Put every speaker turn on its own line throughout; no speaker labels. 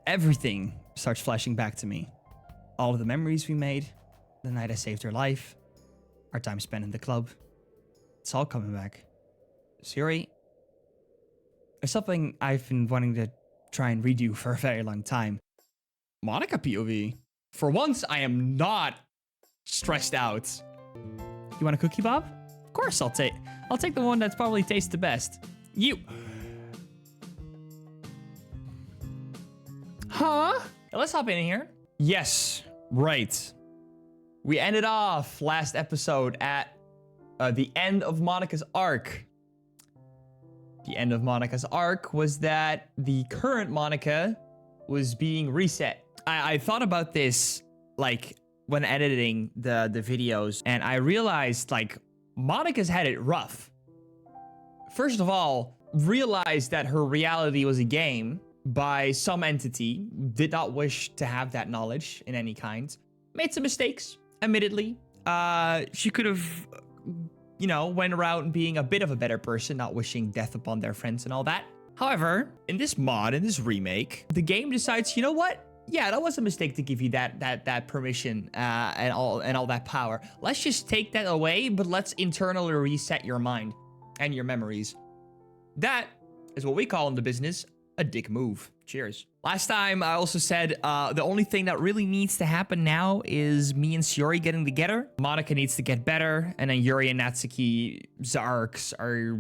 everything starts flashing back to me. All of the memories we made, the night I saved her life, our time spent in the club. It's all coming back. Sayori, there's something I've been wanting to try and redo for a very long time. Monica POV. For once, I am not stressed out. You want a cookie, Bob? Of course I'll take the one that's probably tastes the best. You. Huh? Let's hop in here. Yes, right. We ended off last episode at the end of Monica's arc. The end of Monica's arc was that the current Monica was being reset. I thought about this, like, when editing the videos, and I realized, like, Monica's had it rough. First of all, realized that her reality was a game by some entity, did not wish to have that knowledge in any kind, made some mistakes, admittedly. She could have, you know, went around being a bit of a better person, not wishing death upon their friends and all that. However, in this mod, in this remake, the game decides, you know what? Yeah, that was a mistake to give you that permission and all that power. Let's just take that away, but let's internally reset your mind and your memories. That is what we call in the business a dick move. Cheers. Last time I also said the only thing that really needs to happen now is me and Sayori getting together. Monica needs to get better, and then Yuri and Natsuki's arcs are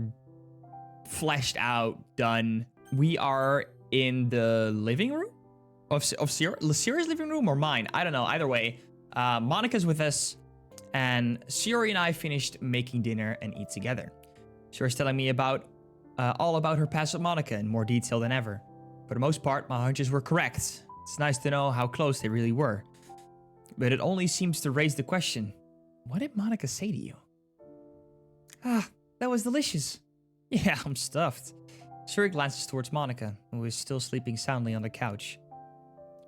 fleshed out, done. We are in the living room of Sayori's living room or mine. I don't know. Either way, Monica's with us, and Sayori and I finished making dinner and eat together. Sayori's telling me about all about her past with Monica in more detail than ever. For the most part, my hunches were correct. It's nice to know how close they really were. But it only seems to raise the question, what did Monica say to you? Ah, that was delicious. Yeah, I'm stuffed. Sayori glances towards Monica, who is still sleeping soundly on the couch.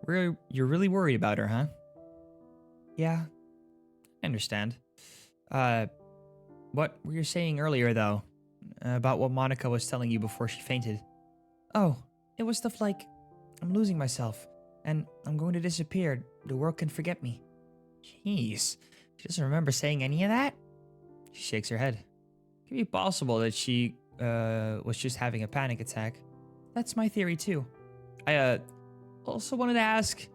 You're really worried about her, huh? Yeah, I understand. What were you saying earlier, though? About what Monica was telling you before she fainted. Oh, it was stuff like, I'm losing myself, and I'm going to disappear. The world can forget me. Jeez, she doesn't remember saying any of that? She shakes her head. It could be possible that she was just having a panic attack. That's my theory too. I also wanted to ask,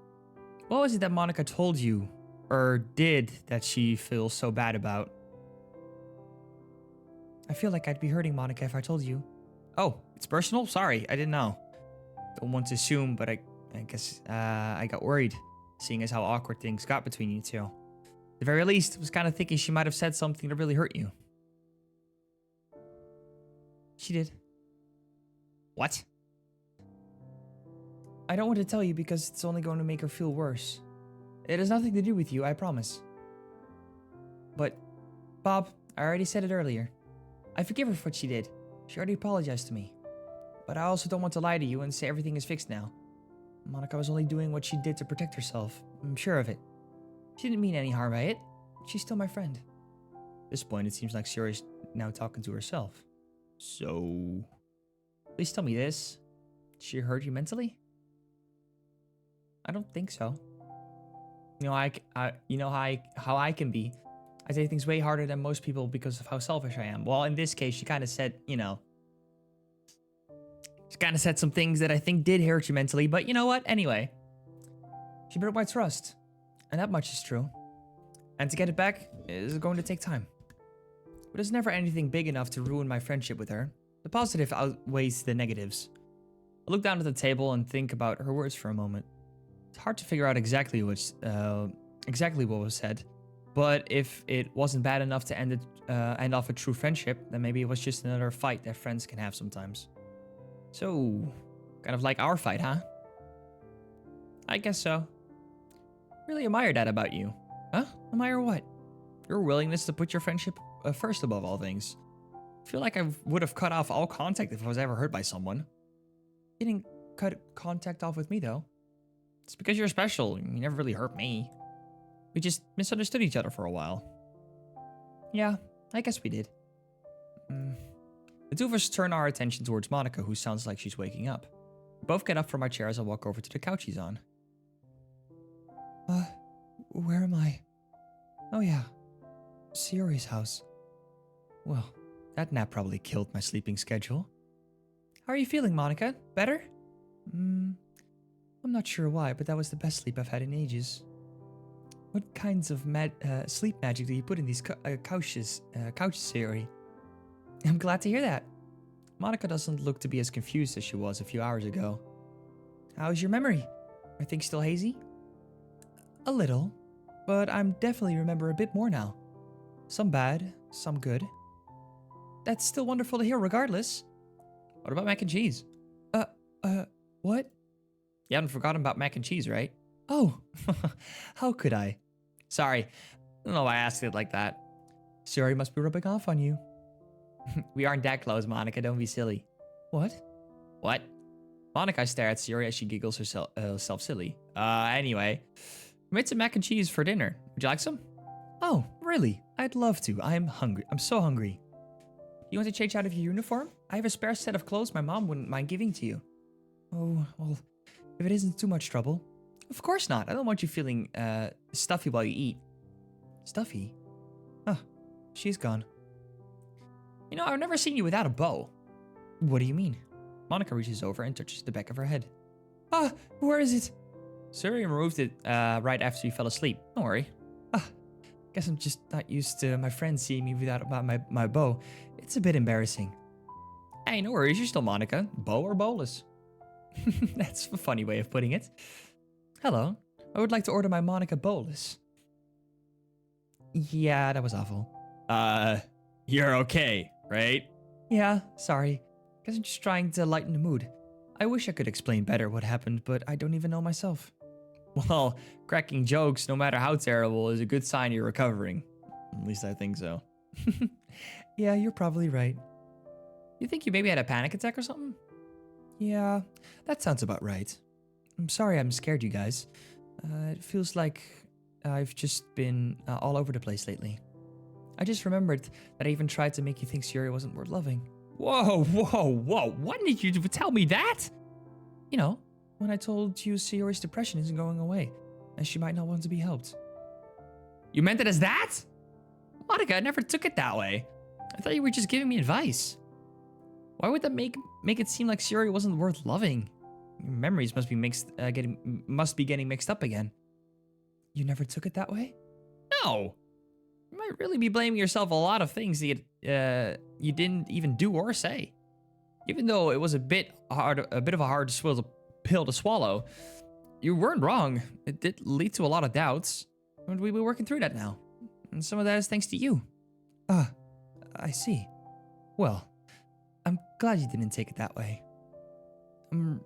what was it that Monica told you, or did, that she feels so bad about? I feel like I'd be hurting Monica if I told you. Oh, it's personal? Sorry, I didn't know. Don't want to assume, but I guess I got worried, seeing as how awkward things got between you two. At the very least, I was kind of thinking she might have said something to really hurt you. She did. What? I don't want to tell you because it's only going to make her feel worse. It has nothing to do with you, I promise. But, Bob, I already said it earlier. I forgive her for what she did. She already apologized to me. But I also don't want to lie to you and say everything is fixed now. Monica was only doing what she did to protect herself. I'm sure of it. She didn't mean any harm by it. She's still my friend. At this point, it seems like Sayori's now talking to herself. So, please tell me this. Did she hurt you mentally? I don't think so. You know, how I can be. I say things way harder than most people because of how selfish I am. Well, in this case, she kind of said, you know, she kind of said some things that I think did hurt you mentally, but you know what? Anyway, she broke my trust, and that much is true. And to get it back is going to take time. But there's never anything big enough to ruin my friendship with her. The positive outweighs the negatives. I look down at the table and think about her words for a moment. It's hard to figure out exactly what was said. But if it wasn't bad enough to end off a true friendship, then maybe it was just another fight that friends can have sometimes. So, kind of like our fight, huh? I guess so. Really admire that about you. Huh? Admire what? Your willingness to put your friendship first above all things. I feel like I would have cut off all contact if I was ever hurt by someone. You didn't cut contact off with me, though. It's because you're special. You never really hurt me. We just misunderstood each other for a while. Yeah, I guess we did. The two of us turn our attention towards Monica, who sounds like she's waking up. We both get up from our chairs and walk over to the couch he's on. Where am I? Oh yeah, Sayori's house. Well, that nap probably killed my sleeping schedule. How are you feeling, Monica? Better? I'm not sure why, but that was the best sleep I've had in ages. What kinds of sleep magic do you put in these couches, Sayori? I'm glad to hear that. Monica doesn't look to be as confused as she was a few hours ago. How's your memory? Are things still hazy? A little, but I'm definitely remember a bit more now. Some bad, some good. That's still wonderful to hear regardless. What about mac and cheese? What? You haven't forgotten about mac and cheese, right? Oh, how could I? Sorry, I don't know why I asked it like that. Sayori must be rubbing off on you. We aren't that close, Monica, don't be silly. What? What? Monica stares at Sayori as she giggles herself silly. Anyway, we made some mac and cheese for dinner. Would you like some? Oh, really? I'd love to. I'm hungry. I'm so hungry. You want to change out of your uniform? I have a spare set of clothes my mom wouldn't mind giving to you. Oh, well, if it isn't too much trouble. Of course not. I don't want you feeling stuffy while you eat. Stuffy? Huh. She's gone. You know, I've never seen you without a bow. What do you mean? Monica reaches over and touches the back of her head. Where is it? Sayori removed it right after you fell asleep. Don't worry. Guess I'm just not used to my friends seeing me without my bow. It's a bit embarrassing. Hey, no worries. You're still Monica. Bow or bowless? That's a funny way of putting it. Hello. I would like to order my Monica bowless. Yeah, that was awful. You're okay, right? Yeah, sorry. Guess I'm just trying to lighten the mood. I wish I could explain better what happened, but I don't even know myself. Well, cracking jokes, no matter how terrible, is a good sign you're recovering. At least I think so. Yeah, you're probably right. You think you maybe had a panic attack or something? Yeah, that sounds about right. I'm sorry I'm scared you guys. It feels like I've just been all over the place lately. I just remembered that I even tried to make you think Sayori wasn't worth loving. Whoa. When did you tell me that? You know, when I told you Sayori's depression isn't going away, and she might not want to be helped. You meant it as that? Monica, I never took it that way. I thought you were just giving me advice. Why would that make it seem like Sayori wasn't worth loving? Your memories must be getting mixed up again. You never took it that way? No. You might really be blaming yourself a lot of things that you didn't even do or say. Even though it was a bit of a hard pill to swallow, you weren't wrong. It did lead to a lot of doubts, and we'll be working through that now. And some of that is thanks to you. I see. Well, I'm glad you didn't take it that way. I'm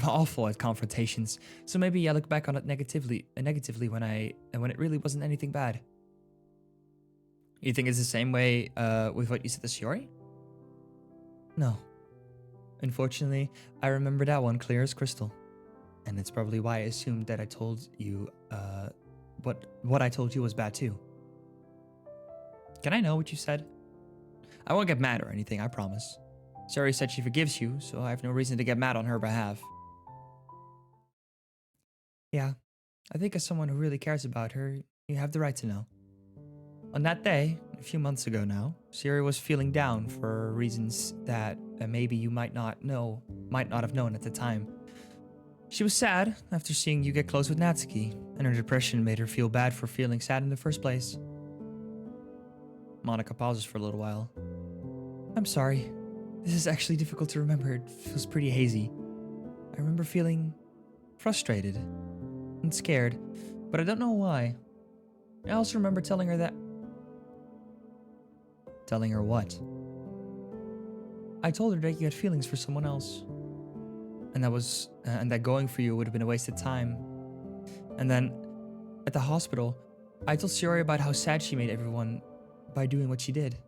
awful at confrontations, so maybe I look back on it negatively when it really wasn't anything bad. You think it's the same way with what you said to Sayori? No. Unfortunately, I remember that one clear as crystal. And it's probably why I assumed that I told you what I told you was bad too. Can I know what you said? I won't get mad or anything, I promise. Sayori said she forgives you, so I have no reason to get mad on her behalf. Yeah, I think as someone who really cares about her, you have the right to know. On that day, a few months ago now, Sayori was feeling down for reasons that maybe you might not have known at the time. She was sad after seeing you get close with Natsuki, and her depression made her feel bad for feeling sad in the first place. Monica pauses for a little while. I'm sorry. This is actually difficult to remember. It feels pretty hazy. I remember feeling frustrated and scared, but I don't know why. I also remember telling her that... Telling her what? I told her that you had feelings for someone else. And that going for you would have been a waste of time. And then, at the hospital, I told Sayori about how sad she made everyone by doing what she did.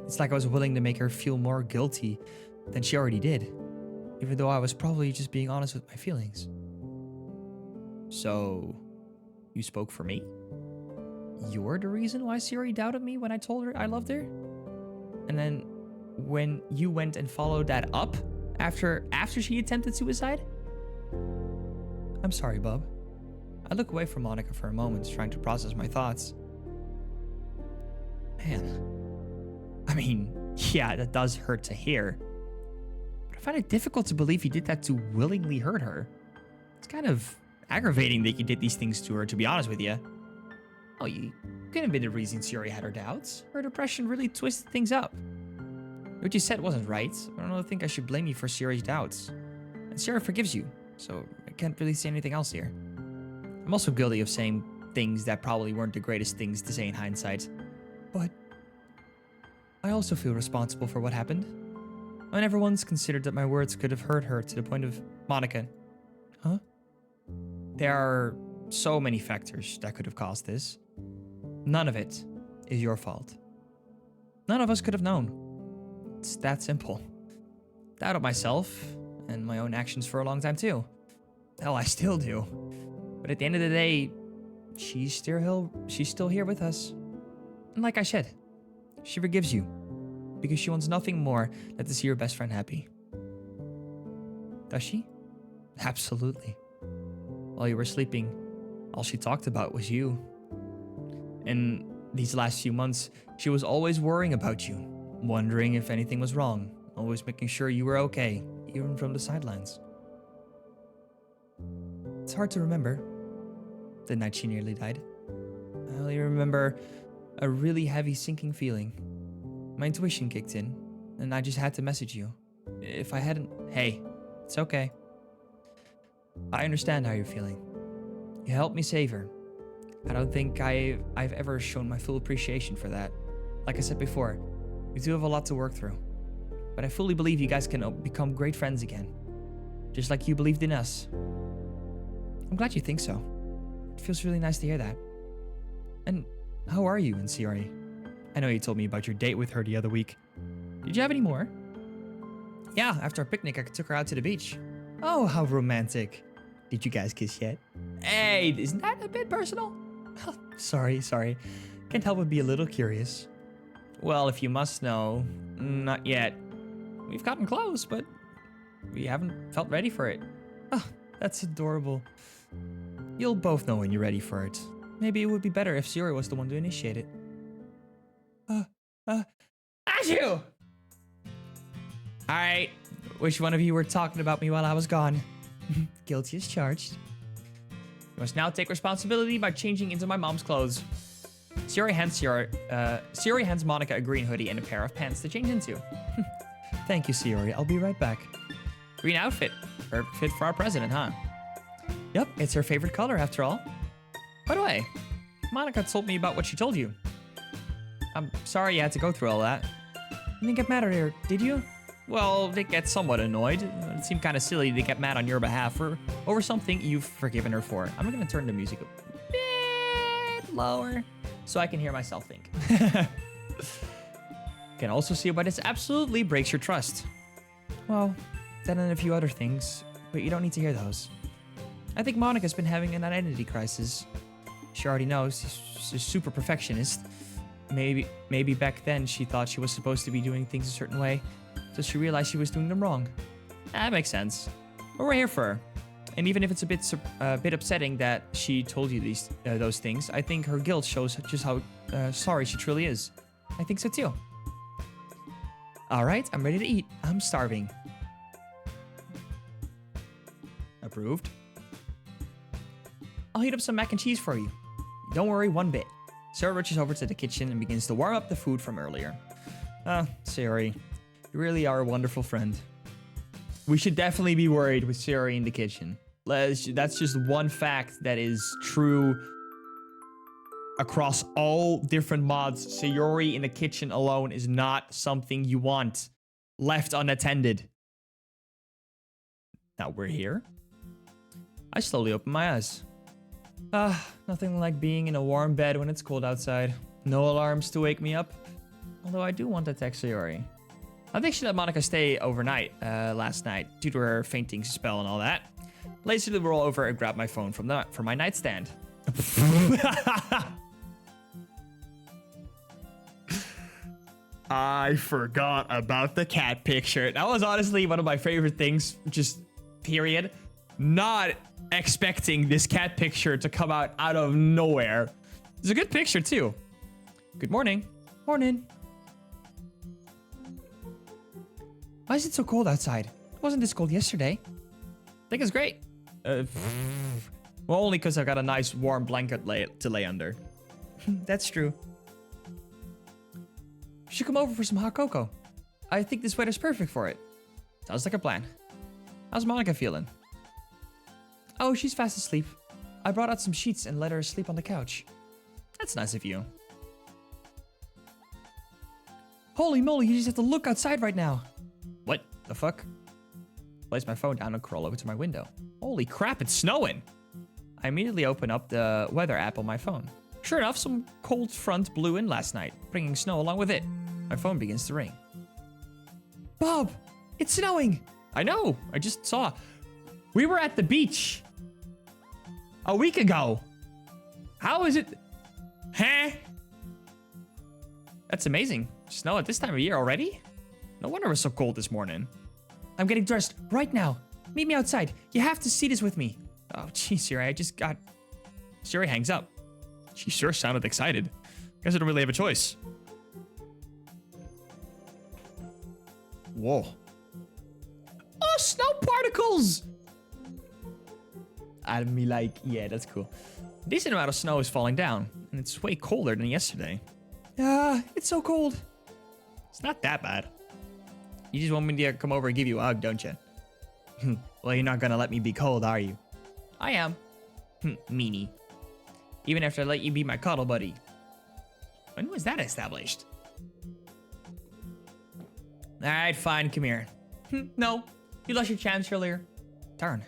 It's like I was willing to make her feel more guilty than she already did, even though I was probably just being honest with my feelings. So, you spoke for me? You're the reason why Sayori doubted me when I told her I loved her? And then, when you went and followed that up After she attempted suicide? I'm sorry, bub. I look away from Monica for a moment, trying to process my thoughts. Man. I mean, yeah, that does hurt to hear. But I find it difficult to believe he did that to willingly hurt her. It's kind of aggravating that you did these things to her, to be honest with you. Oh, you couldn't have been the reason Siri had her doubts. Her depression really twisted things up. What you said wasn't right. I don't think I should blame you for Siri's doubts. And Siri forgives you, so I can't really say anything else here. I'm also guilty of saying things that probably weren't the greatest things to say in hindsight. But I also feel responsible for what happened. I never once considered that my words could have hurt her to the point of... Monica. Huh? There are so many factors that could have caused this. None of it is your fault. None of us could have known. It's that simple. Doubted myself and my own actions for a long time too. Hell, I still do. But at the end of the day, she's still here with us. And like I said, she forgives you because she wants nothing more than to see her best friend happy. Does she? Absolutely. While you were sleeping, all she talked about was you. And these last few months, she was always worrying about you, wondering if anything was wrong, always making sure you were okay, even from the sidelines. It's hard to remember the night she nearly died. I only remember a really heavy sinking feeling. My intuition kicked in, and I just had to message you. If I hadn't... Hey, it's okay. I understand how you're feeling. You helped me save her. I don't think I've ever shown my full appreciation for that. Like I said before, we do have a lot to work through. But I fully believe you guys can become great friends again. Just like you believed in us. I'm glad you think so. It feels really nice to hear that. And how are you and Siri? I know you told me about your date with her the other week. Did you have any more? Yeah, after our picnic, I took her out to the beach. Oh, how romantic. Did you guys kiss yet? Hey, isn't that a bit personal? Sorry. Can't help but be a little curious. Well, if you must know, not yet. We've gotten close, but we haven't felt ready for it. Oh, that's adorable. You'll both know when you're ready for it. Maybe it would be better if Siri was the one to initiate it. Achoo! Alright, which one of you were talking about me while I was gone? Guilty as charged. You must now take responsibility by changing into my mom's clothes. Siri hands Monica a green hoodie and a pair of pants to change into. Thank you, Siri. I'll be right back. Green outfit. Perfect fit for our president, huh? Yep, it's her favorite color after all. By the way, Monica told me about what she told you. I'm sorry you had to go through all that. You didn't get mad at her, did you? Well, they get somewhat annoyed. It seemed kind of silly to get mad on your behalf over something you've forgiven her for. I'm going to turn the music a bit lower so I can hear myself think. Can also see why this absolutely breaks your trust. Well, that and a few other things, but you don't need to hear those. I think Monica's been having an identity crisis. She already knows she's a super perfectionist. Maybe back then she thought she was supposed to be doing things a certain way, so she realized she was doing them wrong. That makes sense. But we're here for her. And even if it's a bit upsetting that she told you those things, I think her guilt shows just how sorry she truly is. I think so too. Alright, I'm ready to eat. I'm starving. Approved. I'll heat up some mac and cheese for you. Don't worry one bit. Sarah rushes over to the kitchen and begins to warm up the food from earlier. Siri, you really are a wonderful friend. We should definitely be worried with Siri in the kitchen. That's just one fact that is true across all different mods. Siri in the kitchen alone is not something you want left unattended. Now we're here. I slowly open my eyes. Nothing like being in a warm bed when it's cold outside. No alarms to wake me up. Although I do want to text Siri. I think she let Monica stay overnight last night due to her fainting spell and all that. Lazily roll over and grab my phone from my nightstand. I forgot about the cat picture. That was honestly one of my favorite things, just period. Not expecting this cat picture to come out of nowhere. It's a good picture too. Good morning. Morning. Why is it so cold outside? It wasn't this cold yesterday. I think it's great. Well, only because I got a nice warm blanket to lay under. That's true. You should come over for some hot cocoa. I think this weather's perfect for it. Sounds like a plan. How's Monica feeling? Oh, she's fast asleep. I brought out some sheets and let her sleep on the couch. That's nice of you. Holy moly, you just have to look outside right now. What the fuck? Place my phone down and crawl over to my window. Holy crap, it's snowing. I immediately open up the weather app on my phone. Sure enough, some cold front blew in last night, bringing snow along with it. My phone begins to ring. Bob, it's snowing. I know, I just saw. We were at the beach a week ago. How is it? Huh? That's amazing. Snow at this time of year already? No wonder it was so cold this morning. I'm getting dressed right now. Meet me outside. You have to see this with me. Oh, geez, Siri, I just got... Siri hangs up. She sure sounded excited. Guess I don't really have a choice. Whoa. Oh, snow particles! I'd be like, yeah, that's cool. A decent amount of snow is falling down, and it's way colder than yesterday. It's so cold. It's not that bad. You just want me to come over and give you a hug, don't you? Well, you're not gonna let me be cold, are you? I am. Meanie. Even after I let you be my cuddle buddy. When was that established? Alright, fine, come here. No, you lost your chance earlier. Darn.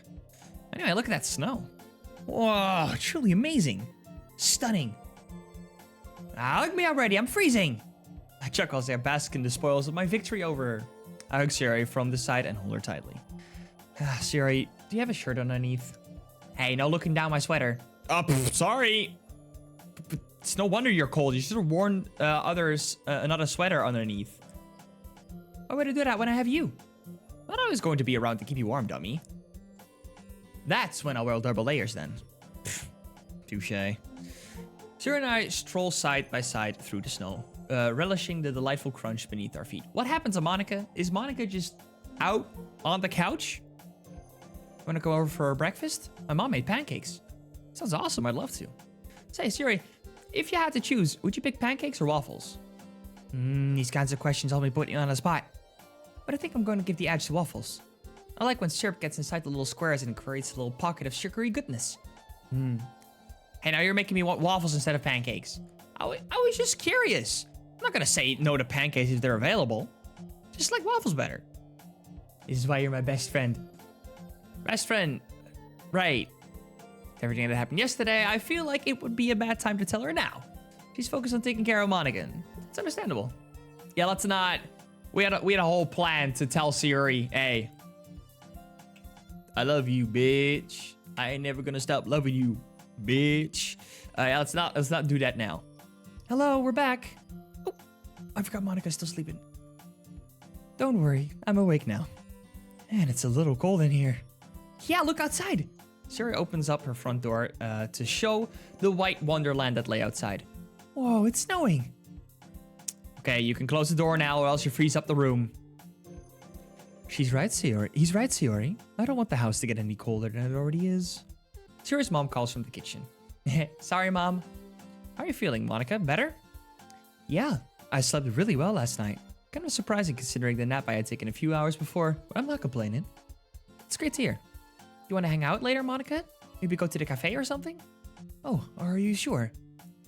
Anyway, look at that snow. Whoa, truly amazing. Stunning. Hug me already, I'm freezing. I chuckle as I bask in the spoils of my victory over her. I hug Siri from the side and hold her tightly. Siri, do you have a shirt underneath? Hey, no looking down my sweater. Sorry. It's no wonder you're cold. You should have worn another sweater underneath. Why would I do that when I have you? Not always going to be around to keep you warm, dummy. That's when I'll wear double layers then. Touché. Siri and I stroll side by side through the snow, relishing the delightful crunch beneath our feet. What happens to Monica? Is Monica just out on the couch? Wanna go over for breakfast? My mom made pancakes. Sounds awesome, I'd love to. Say, Siri, if you had to choose, would you pick pancakes or waffles? These kinds of questions only put you on the spot. But I think I'm going to give the edge to waffles. I like when syrup gets inside the little squares and creates a little pocket of sugary goodness. Hey, now you're making me want waffles instead of pancakes. I was just curious. I'm not gonna say no to pancakes if they're available. Just like waffles better. This is why you're my best friend. Best friend. Right. Everything that happened yesterday, I feel like it would be a bad time to tell her now. She's focused on taking care of Monica. It's understandable. Yeah, let's not... We had a whole plan to tell Siri, hey, I love you, bitch. I ain't never gonna stop loving you, bitch. Let's not do that now. Hello, we're back. Oh, I forgot Monica's still sleeping. Don't worry, I'm awake now. Man, it's a little cold in here. Yeah, look outside. Siri opens up her front door to show the white wonderland that lay outside. Whoa, it's snowing. Okay, you can close the door now or else you freeze up the room. She's right, Siri. He's right, Siri. I don't want the house to get any colder than it already is. Siri's mom calls from the kitchen. Sorry, Mom. How are you feeling, Monica? Better? Yeah, I slept really well last night. Kind of surprising considering the nap I had taken a few hours before, but I'm not complaining. It's great to hear. You want to hang out later, Monica? Maybe go to the cafe or something? Oh, are you sure?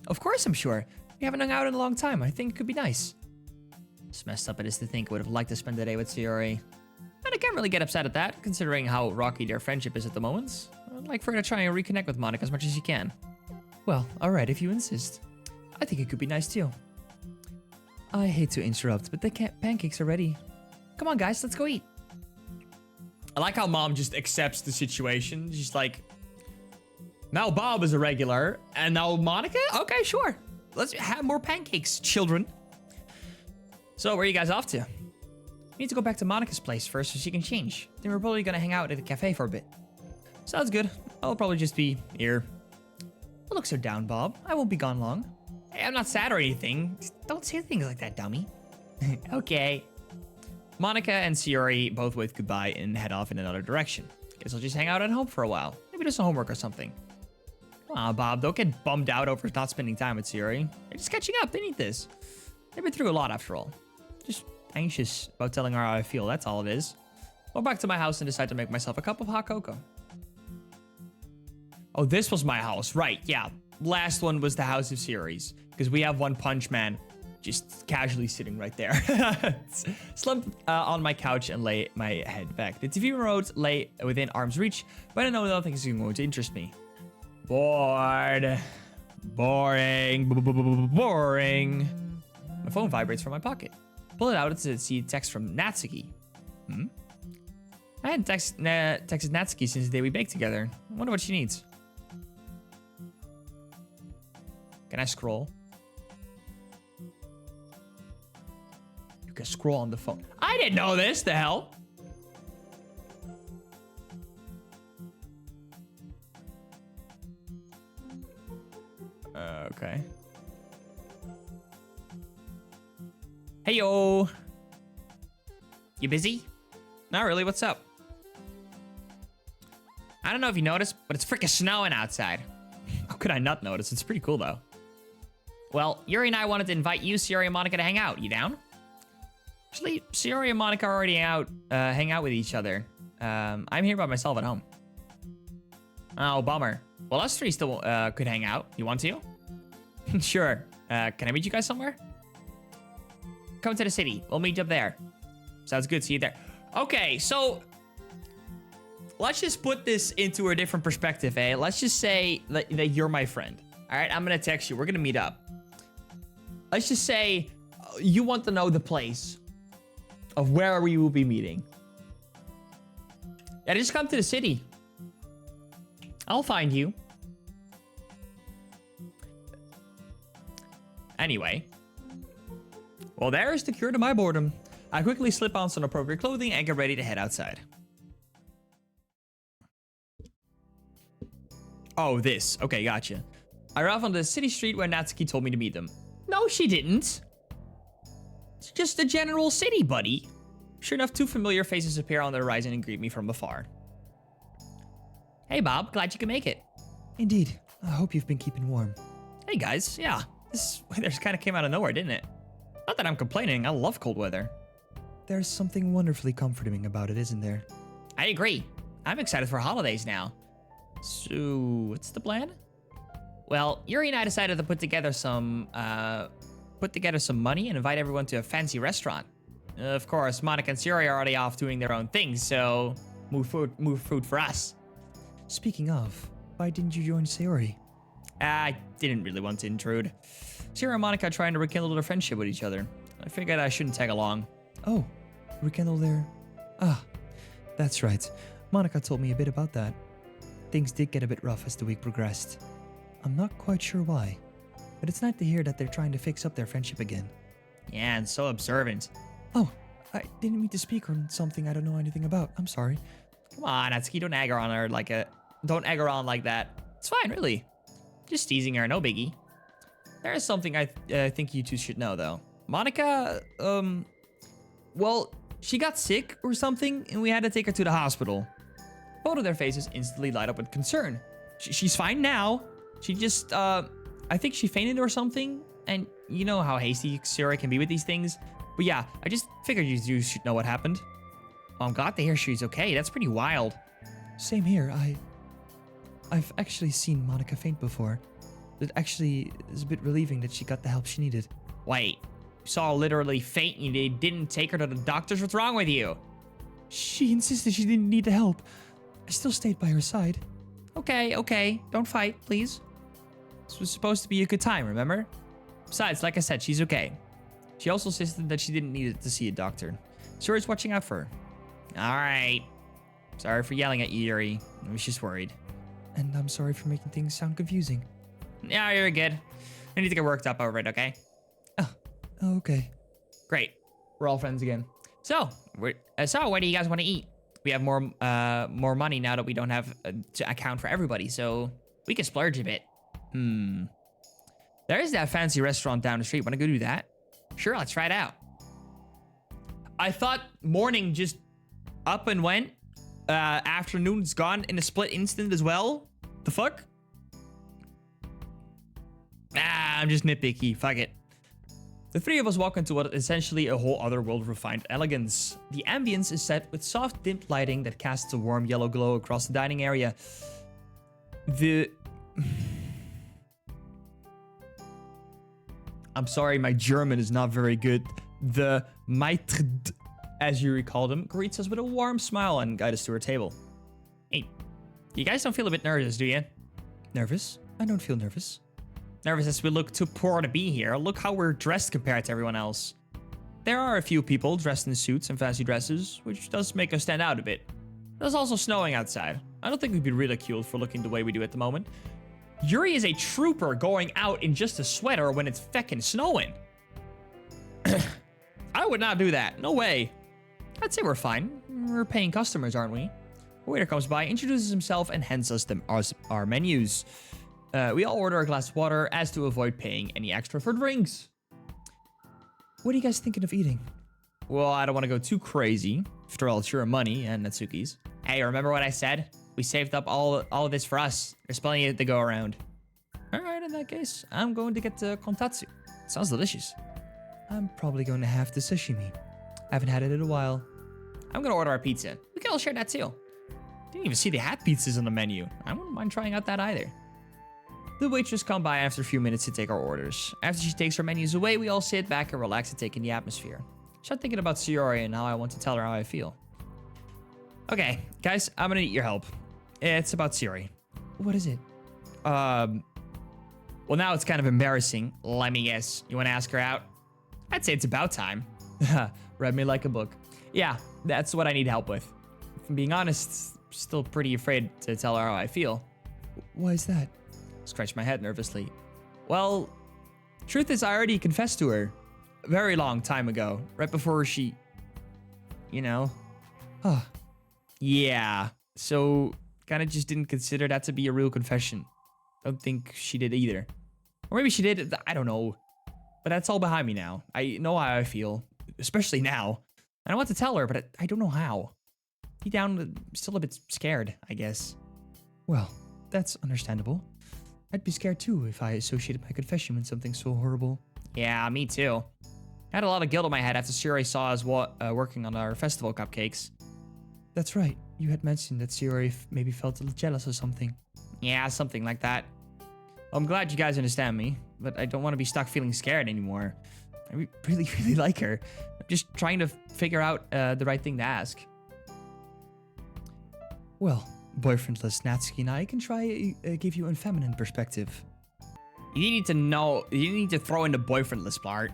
Of course I'm sure. We haven't hung out in a long time. I think it could be nice. As messed up it is to think I would have liked to spend the day with Siri. And I can't really get upset at that, considering how rocky their friendship is at the moment. I'd like for her to try and reconnect with Monica as much as she can. Well, alright if you insist. I think it could be nice too. I hate to interrupt, but the pancakes are ready. Come on guys, let's go eat. I like how Mom just accepts the situation. She's like, now Bob is a regular, and now Monica? Okay, sure. Let's have more pancakes, children. So, where are you guys off to? We need to go back to Monica's place first so she can change. Then we're probably gonna hang out at the cafe for a bit. Sounds good. I'll probably just be here. Don't look so down, Bob. I won't be gone long. Hey, I'm not sad or anything. Don't say things like that, dummy. Okay. Monica and Sayori both wave goodbye and head off in another direction. Guess I'll just hang out at home for a while. Maybe do some homework or something. Come on, Bob. Don't get bummed out over not spending time with Sayori. They're just catching up. They need this. They've been through a lot after all. Just anxious about telling her how I feel. That's all it is. Go back to my house and decide to make myself a cup of hot cocoa. Oh, this was my house. Right, yeah. Last one was the House of Sayori's. Because we have One Punch Man just casually sitting right there. Slump on my couch and lay my head back. The TV remote lay within arm's reach, but I know nothing is going to interest me. Bored. Boring. Boring. My phone vibrates from my pocket. Pull it out to see a text from Natsuki. I hadn't texted Natsuki since the day we baked together. I wonder what she needs. Can I scroll? You can scroll on the phone. I didn't know this. The hell? Okay. Hey, yo. You busy? Not really. What's up? I don't know if you noticed, but it's freaking snowing outside. How could I not notice? It's pretty cool, though. Well, Yuri and I wanted to invite you, Sayori, and Monica to hang out. You down? Actually, Sayori and Monica are already out, hang out with each other. I'm here by myself at home. Oh, bummer. Well, us three still could hang out. You want to? Sure. Can I meet you guys somewhere? Come to the city. We'll meet up there. Sounds good. See you there. Okay, so let's just put this into a different perspective, eh? Let's just say that you're my friend. All right, I'm gonna text you. We're gonna meet up. Let's just say you want to know the place of where we will be meeting. Yeah, just come to the city. I'll find you. Anyway. Well, there's the cure to my boredom. I quickly slip on some appropriate clothing and get ready to head outside. Oh, this. Okay, gotcha. I arrived on the city street where Natsuki told me to meet them. No, she didn't. It's just a general city, buddy. Sure enough, two familiar faces appear on the horizon and greet me from afar. Hey, Bob. Glad you could make it.
Indeed. I hope you've been keeping warm.
Hey, guys. Yeah, this weather just kind of came out of nowhere, didn't it? Not that I'm complaining. I love cold weather.
There's something wonderfully comforting about it, isn't there?
I agree. I'm excited for holidays now. So, what's the plan? Well, Yuri and I decided to put together some money and invite everyone to a fancy restaurant. Of course, Monica and Sayori are already off doing their own thing, so move food for us.
Speaking of, why didn't you join Sayori?
I didn't really want to intrude. Sayori and Monica are trying to rekindle their friendship with each other. I figured I shouldn't tag along.
Oh, rekindle their... Ah, that's right. Monica told me a bit about that. Things did get a bit rough as the week progressed. I'm not quite sure why, but it's nice to hear that they're trying to fix up their friendship again.
Yeah, and so observant.
Oh, I didn't mean to speak on something I don't know anything about. I'm sorry.
Come on, Natsuki, don't egg her on like that. It's fine, really. Just teasing her, no biggie. There is something I think you two should know, though. Monica, well, she got sick or something, and we had to take her to the hospital. Both of their faces instantly light up with concern. She's fine now. She just, I think she fainted or something. And you know how hasty Sayori can be with these things. But yeah, I just figured you should know what happened. Well, I'm glad to hear she's okay. That's pretty wild.
Same here. I've actually seen Monica faint before. It actually is a bit relieving that she got the help she needed.
Wait, you saw her literally faint and you didn't take her to the doctors? What's wrong with you?
She insisted she didn't need the help. I still stayed by her side.
Okay. Don't fight, please. This was supposed to be a good time, remember? Besides, like I said, she's okay. She also insisted that she didn't need to see a doctor. Sayori's watching out for her. Alright. Sorry for yelling at you, Yuri. I was just worried.
And I'm sorry for making things sound confusing.
Yeah, you're good. I need to get worked up over it, okay?
Oh, okay.
Great. We're all friends again.
So, what do you guys want to eat? We have more money now that we don't have to account for everybody, so we can splurge a bit.
There is that fancy restaurant down the street. Want to go do that?
Sure, let's try it out.
I thought morning just up and went. Afternoon's gone in a split instant as well. The fuck? I'm just nitpicky. Fuck it. The three of us walk into what is essentially a whole other world of refined elegance. The ambience is set with soft, dimmed lighting that casts a warm yellow glow across the dining area. I'm sorry, my German is not very good. The Maitre, as you recall them, greets us with a warm smile and guides us to her table.
Hey, you guys don't feel a bit nervous, do you?
Nervous? I don't feel nervous.
Nervous as we look too poor to be here. Look how we're dressed compared to everyone else.
There are a few people dressed in suits and fancy dresses, which does make us stand out a bit. There's also snowing outside. I don't think we'd be ridiculed for looking the way we do at the moment. Yuri is a trooper going out in just a sweater when it's feckin' snowing. I would not do that. No way. I'd say we're fine. We're paying customers, aren't we? A waiter comes by, introduces himself, and hands us our menus. We all order a glass of water as to avoid paying any extra for drinks.
What are you guys thinking of eating?
Well, I don't want to go too crazy. After all, it's your money and Natsuki's.
Hey, remember what I said? We saved up all of this for us. There's plenty to go around.
All right, in that case, I'm going to get the kontatsu. Sounds delicious.
I'm probably going to have the sashimi. I haven't had it in a while.
I'm going to order a pizza. We can all share that too.
Didn't even see they had pizzas on the menu. I wouldn't mind trying out that either. The waitress come by after a few minutes to take our orders. After she takes our menus away, we all sit back and relax and take in the atmosphere. Start thinking about Sayori and how I want to tell her how I feel. Okay, guys, I'm gonna need your help. It's about Sayori.
What is it?
Well, now it's kind of embarrassing.
Let me guess. You want to ask her out?
I'd say it's about time. Read me like a book. Yeah, that's what I need help with. If I'm being honest, still pretty afraid to tell her how I feel.
Why is that?
Scratch my head nervously. Well, truth is I already confessed to her a very long time ago, right before she, you know.
Ah,
Yeah, so kind of just didn't consider that to be a real confession. Don't think she did either. Or maybe she did, I don't know. But that's all behind me now. I know how I feel, especially now. And I want to tell her, but I don't know how. Deep down, I'm still a bit scared, I guess.
well, that's understandable. I'd be scared too if I associated my confession with something so horrible.
Yeah, me too.
I had a lot of guilt on my head after Sayori saw us working on our festival cupcakes.
That's right. You had mentioned that Sayori maybe felt a little jealous or something.
Yeah, something like that. Well, I'm glad you guys understand me, but I don't want to be stuck feeling scared anymore. I really, really like her. I'm just trying to figure out the right thing to ask.
Well, boyfriendless Natsuki and I can try give you a feminine perspective.
You need to know, you need to throw in the boyfriendless part.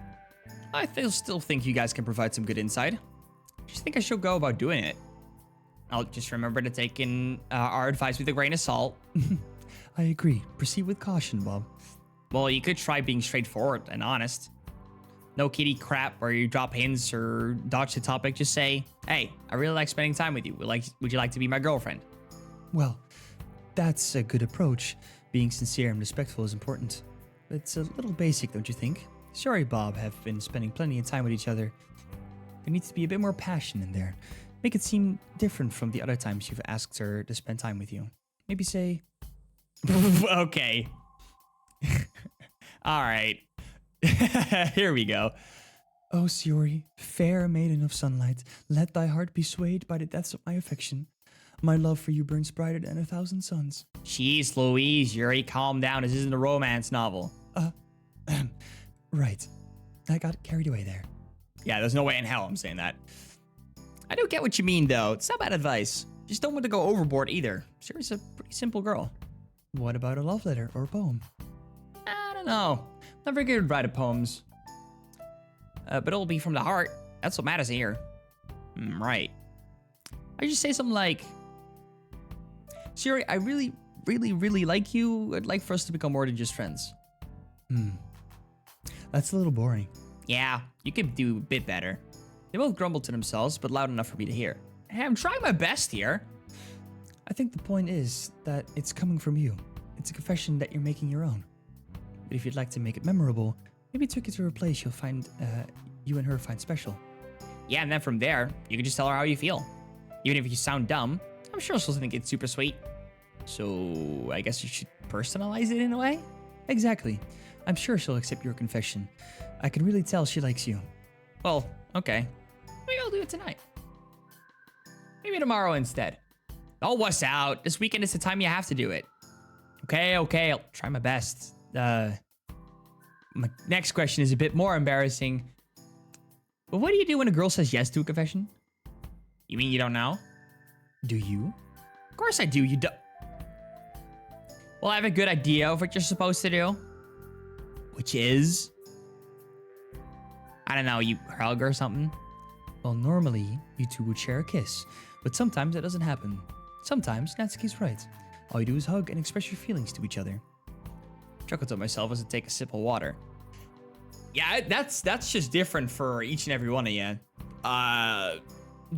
I still think you guys can provide some good insight. Just think I should go about doing it.
I'll just remember to take in our advice with a grain of salt.
I agree. Proceed with caution, Bob.
Well, you could try being straightforward and honest. No kitty crap where you drop hints or dodge the topic. Just say, hey, I really like spending time with you. Would you like to be my girlfriend?
Well, that's a good approach. Being sincere and respectful is important. It's a little basic, don't you think? Sorry, Bob have been spending plenty of time with each other. There needs to be a bit more passion in there. Make it seem different from the other times you've asked her to spend time with you. Maybe say,
Okay. All right. Here we go.
"Oh, Sayori, fair maiden of sunlight, let thy heart be swayed by the depths of my affection. My love for you burns brighter than 1,000 suns."
Jeez, Louise, Yuri, calm down. This isn't a romance novel.
Right. I got carried away there.
Yeah, there's no way in hell I'm saying that. I do get what you mean, though. It's not bad advice. Just don't want to go overboard either. Siri's a pretty simple girl.
What about a love letter or a poem?
I don't know. Not very good at writing poems.
But it'll be from the heart. That's what matters here.
Right. I just say something like, Siri, I really, really, really like you. I'd like for us to become more than just friends.
That's a little boring.
Yeah, you could do a bit better. They both grumbled to themselves, but loud enough for me to hear. Hey, I'm trying my best here.
I think the point is that it's coming from you. It's a confession that you're making your own. But if you'd like to make it memorable, maybe take it to a place you'll find you and her find special.
Yeah, and then from there, you can just tell her how you feel. Even if you sound dumb, I'm sure she'll think it's super sweet. So, I guess you should personalize it in a way?
Exactly. I'm sure she'll accept your confession. I can really tell she likes you.
Well, okay. Maybe I'll do it tonight. Maybe tomorrow instead. Oh, what's out? This weekend is the time you have to do it. Okay, I'll try my best. My next question is a bit more embarrassing. But what do you do when a girl says yes to a confession? You mean you don't know?
Do you?
Of course I do, you don't. Well, I have a good idea of what you're supposed to do. Which is... I don't know, you hug or something?
Well, normally, you two would share a kiss. But sometimes that doesn't happen. Sometimes, Natsuki's right. All you do is hug and express your feelings to each other.
Chuckled to myself as I take a sip of water. Yeah, that's just different for each and every one of you.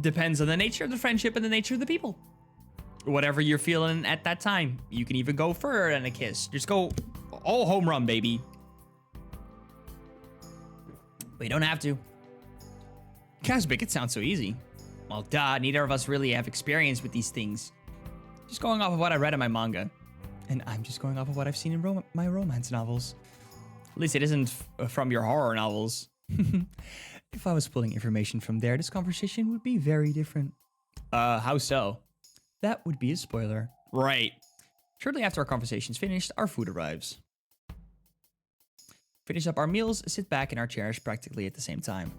Depends on the nature of the friendship and the nature of the people. Whatever you're feeling at that time. You can even go further than a kiss. Just go all home run, baby. But you don't have to. Gosh, make it sound so easy. Well, duh, neither of us really have experience with these things. Just going off of what I read in my manga.
And I'm just going off of what I've seen in my romance novels.
At least it isn't from your horror novels.
If I was pulling information from there, this conversation would be very different.
How so?
That would be a spoiler.
Right. Shortly after our conversation's finished, our food arrives. Finish up our meals, sit back in our chairs practically at the same time.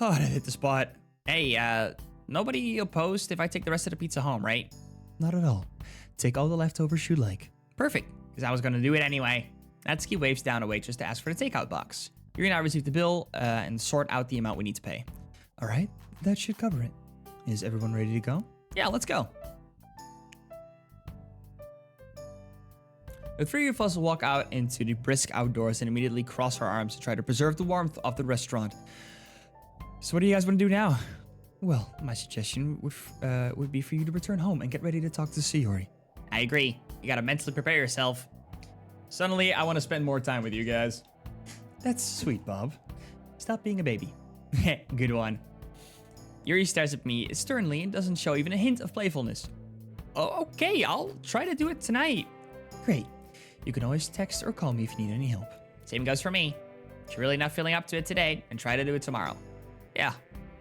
Oh, that hit the spot.
Hey, nobody opposed if I take the rest of the pizza home, right?
Not at all. Take all the leftovers you like.
Perfect, because I was going to do it anyway. Natsuki waves down a waitress to ask for the takeout box. You're going to receive the bill and sort out the amount we need to pay.
All right, that should cover it. Is everyone ready to go?
Yeah, let's go. The three of us walk out into the brisk outdoors and immediately cross our arms to try to preserve the warmth of the restaurant. So what do you guys want to do now?
Well, my suggestion would be for you to return home and get ready to talk to Sayori.
I agree. You gotta mentally prepare yourself.
Suddenly, I want to spend more time with you guys.
That's sweet, Bob. Stop being a baby.
Good one. Yuri stares at me sternly and doesn't show even a hint of playfulness. Oh, okay, I'll try to do it tonight.
Great. You can always text or call me if you need any help.
Same goes for me. If you're really not feeling up to it today, and try to do it tomorrow. Yeah,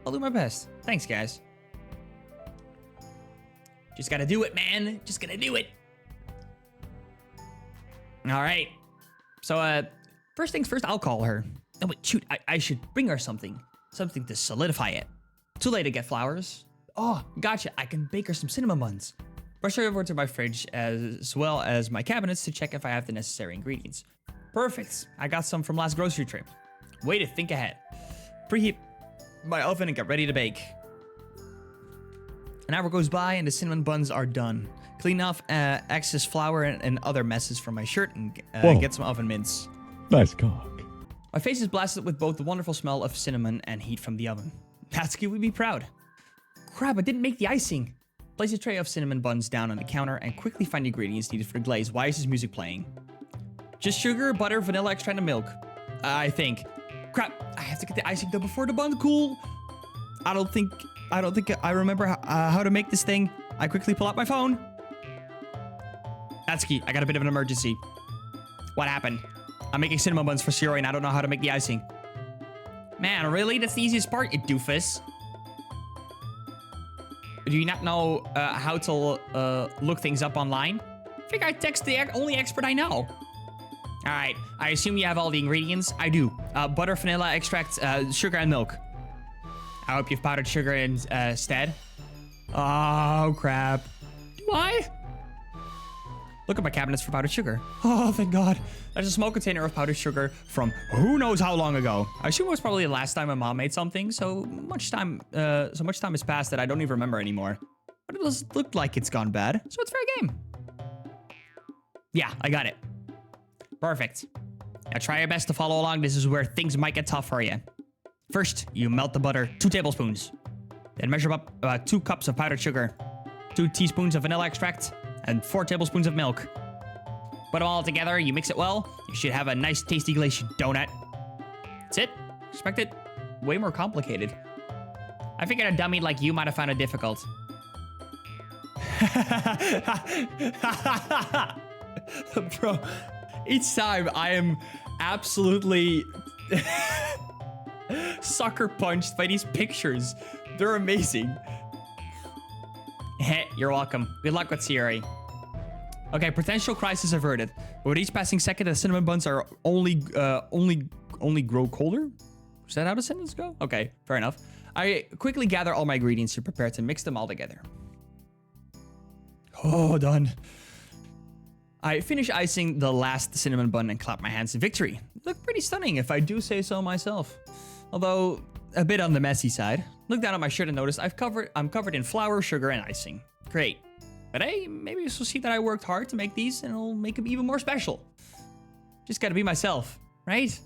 I'll do my best. Thanks, guys. Just gotta do it, man. Just gotta do it. All right. So, first things first, I'll call her. Oh, wait, shoot. I should bring her something. Something to solidify it. Too late to get flowers. Oh, gotcha. I can bake her some cinnamon buns. Brush her over to my fridge as well as my cabinets to check if I have the necessary ingredients. Perfect. I got some from last grocery trip. Way to think ahead. Preheat my oven and get ready to bake. An hour goes by and the cinnamon buns are done. Clean off excess flour and other messes from my shirt and get some oven mints.
Nice cock.
My face is blasted with both the wonderful smell of cinnamon and heat from the oven. Natsuki would be proud. Crap, I didn't make the icing. Place a tray of cinnamon buns down on the counter and quickly find the ingredients needed for the glaze. Why is this music playing? Just sugar, butter, vanilla extract, and milk. I think. Crap, I have to get the icing done before the buns cool. I don't think I remember how to make this thing. I quickly pull out my phone. Natsuki, I got a bit of an emergency. What happened? I'm making cinnamon buns for Sayori and I don't know how to make the icing. Man, really? That's the easiest part, you doofus. Do you not know how to look things up online? I think I text the only expert I know. All right, I assume you have all the ingredients. I do. Butter, vanilla extract, sugar, and milk. I hope you've powdered sugar instead. Oh, crap. Do I? Look at my cabinets for powdered sugar. Oh, thank God. There's a small container of powdered sugar from who knows how long ago. I assume it was probably the last time my mom made something, so much time has passed that I don't even remember anymore. But it does look like it's gone bad, so it's fair game. Yeah, I got it. Perfect. Now try your best to follow along. This is where things might get tough for you. First, you melt the butter 2 tablespoons. Then measure up about 2 cups of powdered sugar, 2 teaspoons of vanilla extract, and 4 tablespoons of milk. Put them all together, you mix it well, you should have a nice tasty glacier donut. That's it. Expect it way more complicated. I figured a dummy like you might have found it difficult.
Bro, each time I am absolutely sucker punched by these pictures. They're amazing.
You're welcome. Good luck with Siri.
Okay, potential crisis averted. With each passing second, the cinnamon buns are only grow colder? Is that how the sentence go? Okay, fair enough. I quickly gather all my ingredients to prepare to mix them all together. Oh, done. I finish icing the last cinnamon bun and clap my hands in victory. Look pretty stunning if I do say so myself. Although, a bit on the messy side. Look down at my shirt and notice I'm covered in flour, sugar, and icing. Great. But hey, maybe you'll see that I worked hard to make these and it'll make them even more special. Just gotta be myself, right?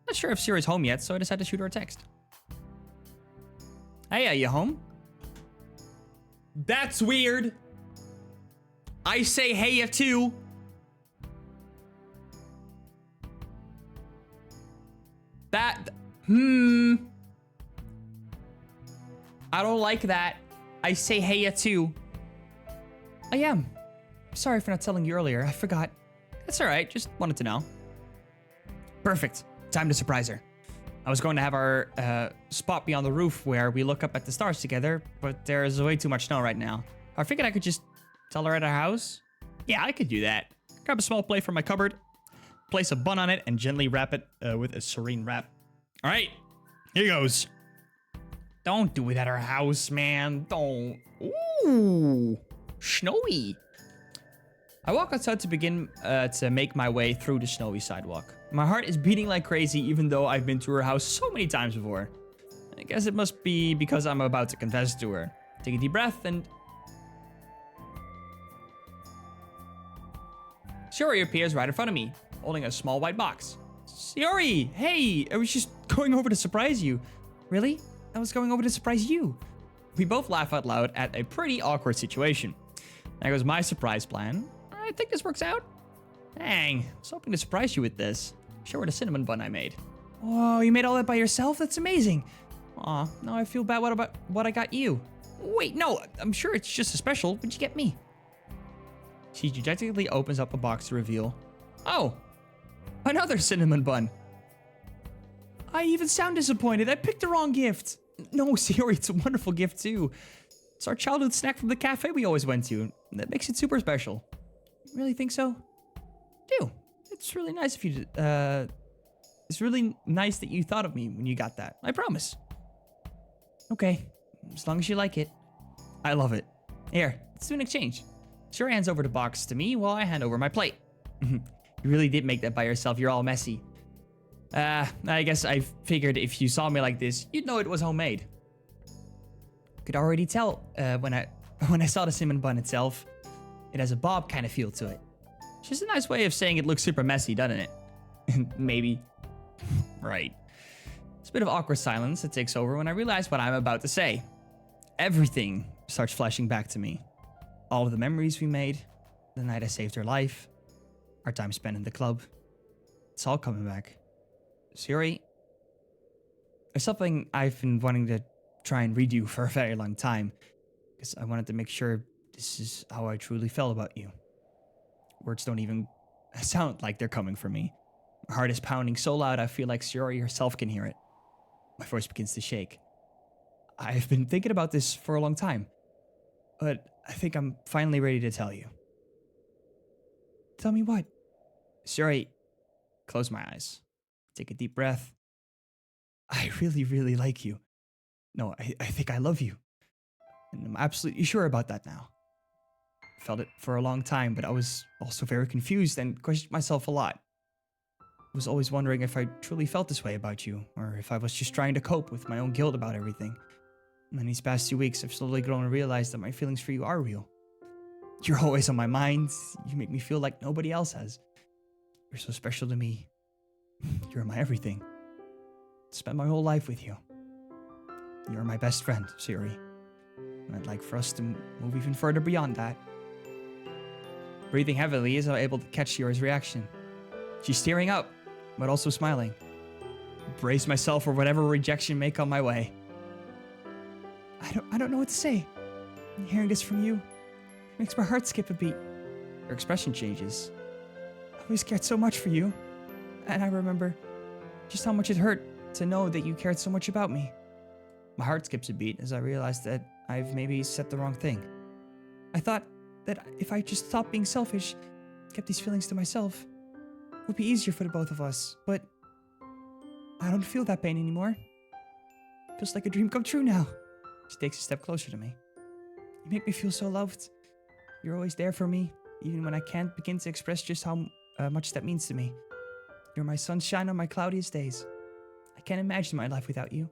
Not sure if Siri's home yet, so I decided to shoot her a text. Hey, are you home? That's weird. I say hey too. I don't like that. I say hey too. I am. Sorry for not telling you earlier. I forgot. That's all right. Just wanted to know. Perfect. Time to surprise her. I was going to have our spot be on the roof where we look up at the stars together, but there's way too much snow right now. I figured I could just tell her at our house. Yeah, I could do that. Grab a small plate from my cupboard, place a bun on it, and gently wrap it with a serene wrap. All right, here goes. Don't do it at our house, man. Don't. Ooh, snowy. I walk outside to begin to make my way through the snowy sidewalk. My heart is beating like crazy even though I've been to her house so many times before. I guess it must be because I'm about to confess to her. Take a deep breath and... Shiori appears right in front of me, holding a small white box. Shiori, hey, I was just going over to surprise you. Really? I was going over to surprise you. We both laugh out loud at a pretty awkward situation. There goes my surprise plan. I think this works out. Dang, I was hoping to surprise you with this. Show her the cinnamon bun I made. Oh, you made all that by yourself? That's amazing. Aw, now I feel bad about what I got you. Wait, no, I'm sure it's just as special. What'd you get me? She dejectedly opens up a box to reveal. Oh, another cinnamon bun. I even sound disappointed. I picked the wrong gift. No, Siri, it's a wonderful gift too. It's our childhood snack from the cafe we always went to. That makes it super special. You really think so? Do. It's really nice of you to, it's really nice that you thought of me when you got that. I promise. Okay, as long as you like it. I love it. Here, let's do an exchange. Sure hands over the box to me while I hand over my plate. You really did make that by yourself. You're all messy. I guess I figured if you saw me like this, you'd know it was homemade. Could already tell when I saw the cinnamon bun itself. It has a bob kind of feel to it. It's just a nice way of saying it looks super messy, doesn't it? Maybe. Right. It's a bit of awkward silence that takes over when I realize what I'm about to say. Everything starts flashing back to me. All of the memories we made, the night I saved her life, our time spent in the club. It's all coming back. Siri, there's something I've been wanting to try and redo for a very long time, because I wanted to make sure this is how I truly felt about you. Words don't even sound like they're coming from me. My heart is pounding so loud I feel like Siri herself can hear it. My voice begins to shake. I've been thinking about this for a long time, but I think I'm finally ready to tell you. Tell me what? Siri, close my eyes. Take a deep breath. I really, really like you. No, I think I love you. And I'm absolutely sure about that now. I felt it for a long time, but I was also very confused and questioned myself a lot. I was always wondering if I truly felt this way about you, or if I was just trying to cope with my own guilt about everything. And these past 2 weeks, I've slowly grown to realize that my feelings for you are real. You're always on my mind. You make me feel like nobody else has. You're so special to me. You're my everything.
spend my whole life with you. You're my best friend, Siri. And I'd like for us to move even further beyond that.
Breathing heavily as I'm able to catch Siri's reaction. She's tearing up, but also smiling. Brace myself for whatever rejection may come my way.
I don't know what to say. Hearing this from you makes my heart skip a beat.
Her expression changes.
I always cared so much for you. And I remember just how much it hurt to know that you cared so much about me.
My heart skips a beat as I realize that I've maybe said the wrong thing.
I thought that if I just stopped being selfish, kept these feelings to myself, it would be easier for the both of us. But I don't feel that pain anymore. Feels like a dream come true now.
She takes a step closer to me.
You make me feel so loved. You're always there for me, even when I can't begin to express just how much that means to me. You're my sunshine on my cloudiest days. I can't imagine my life without you.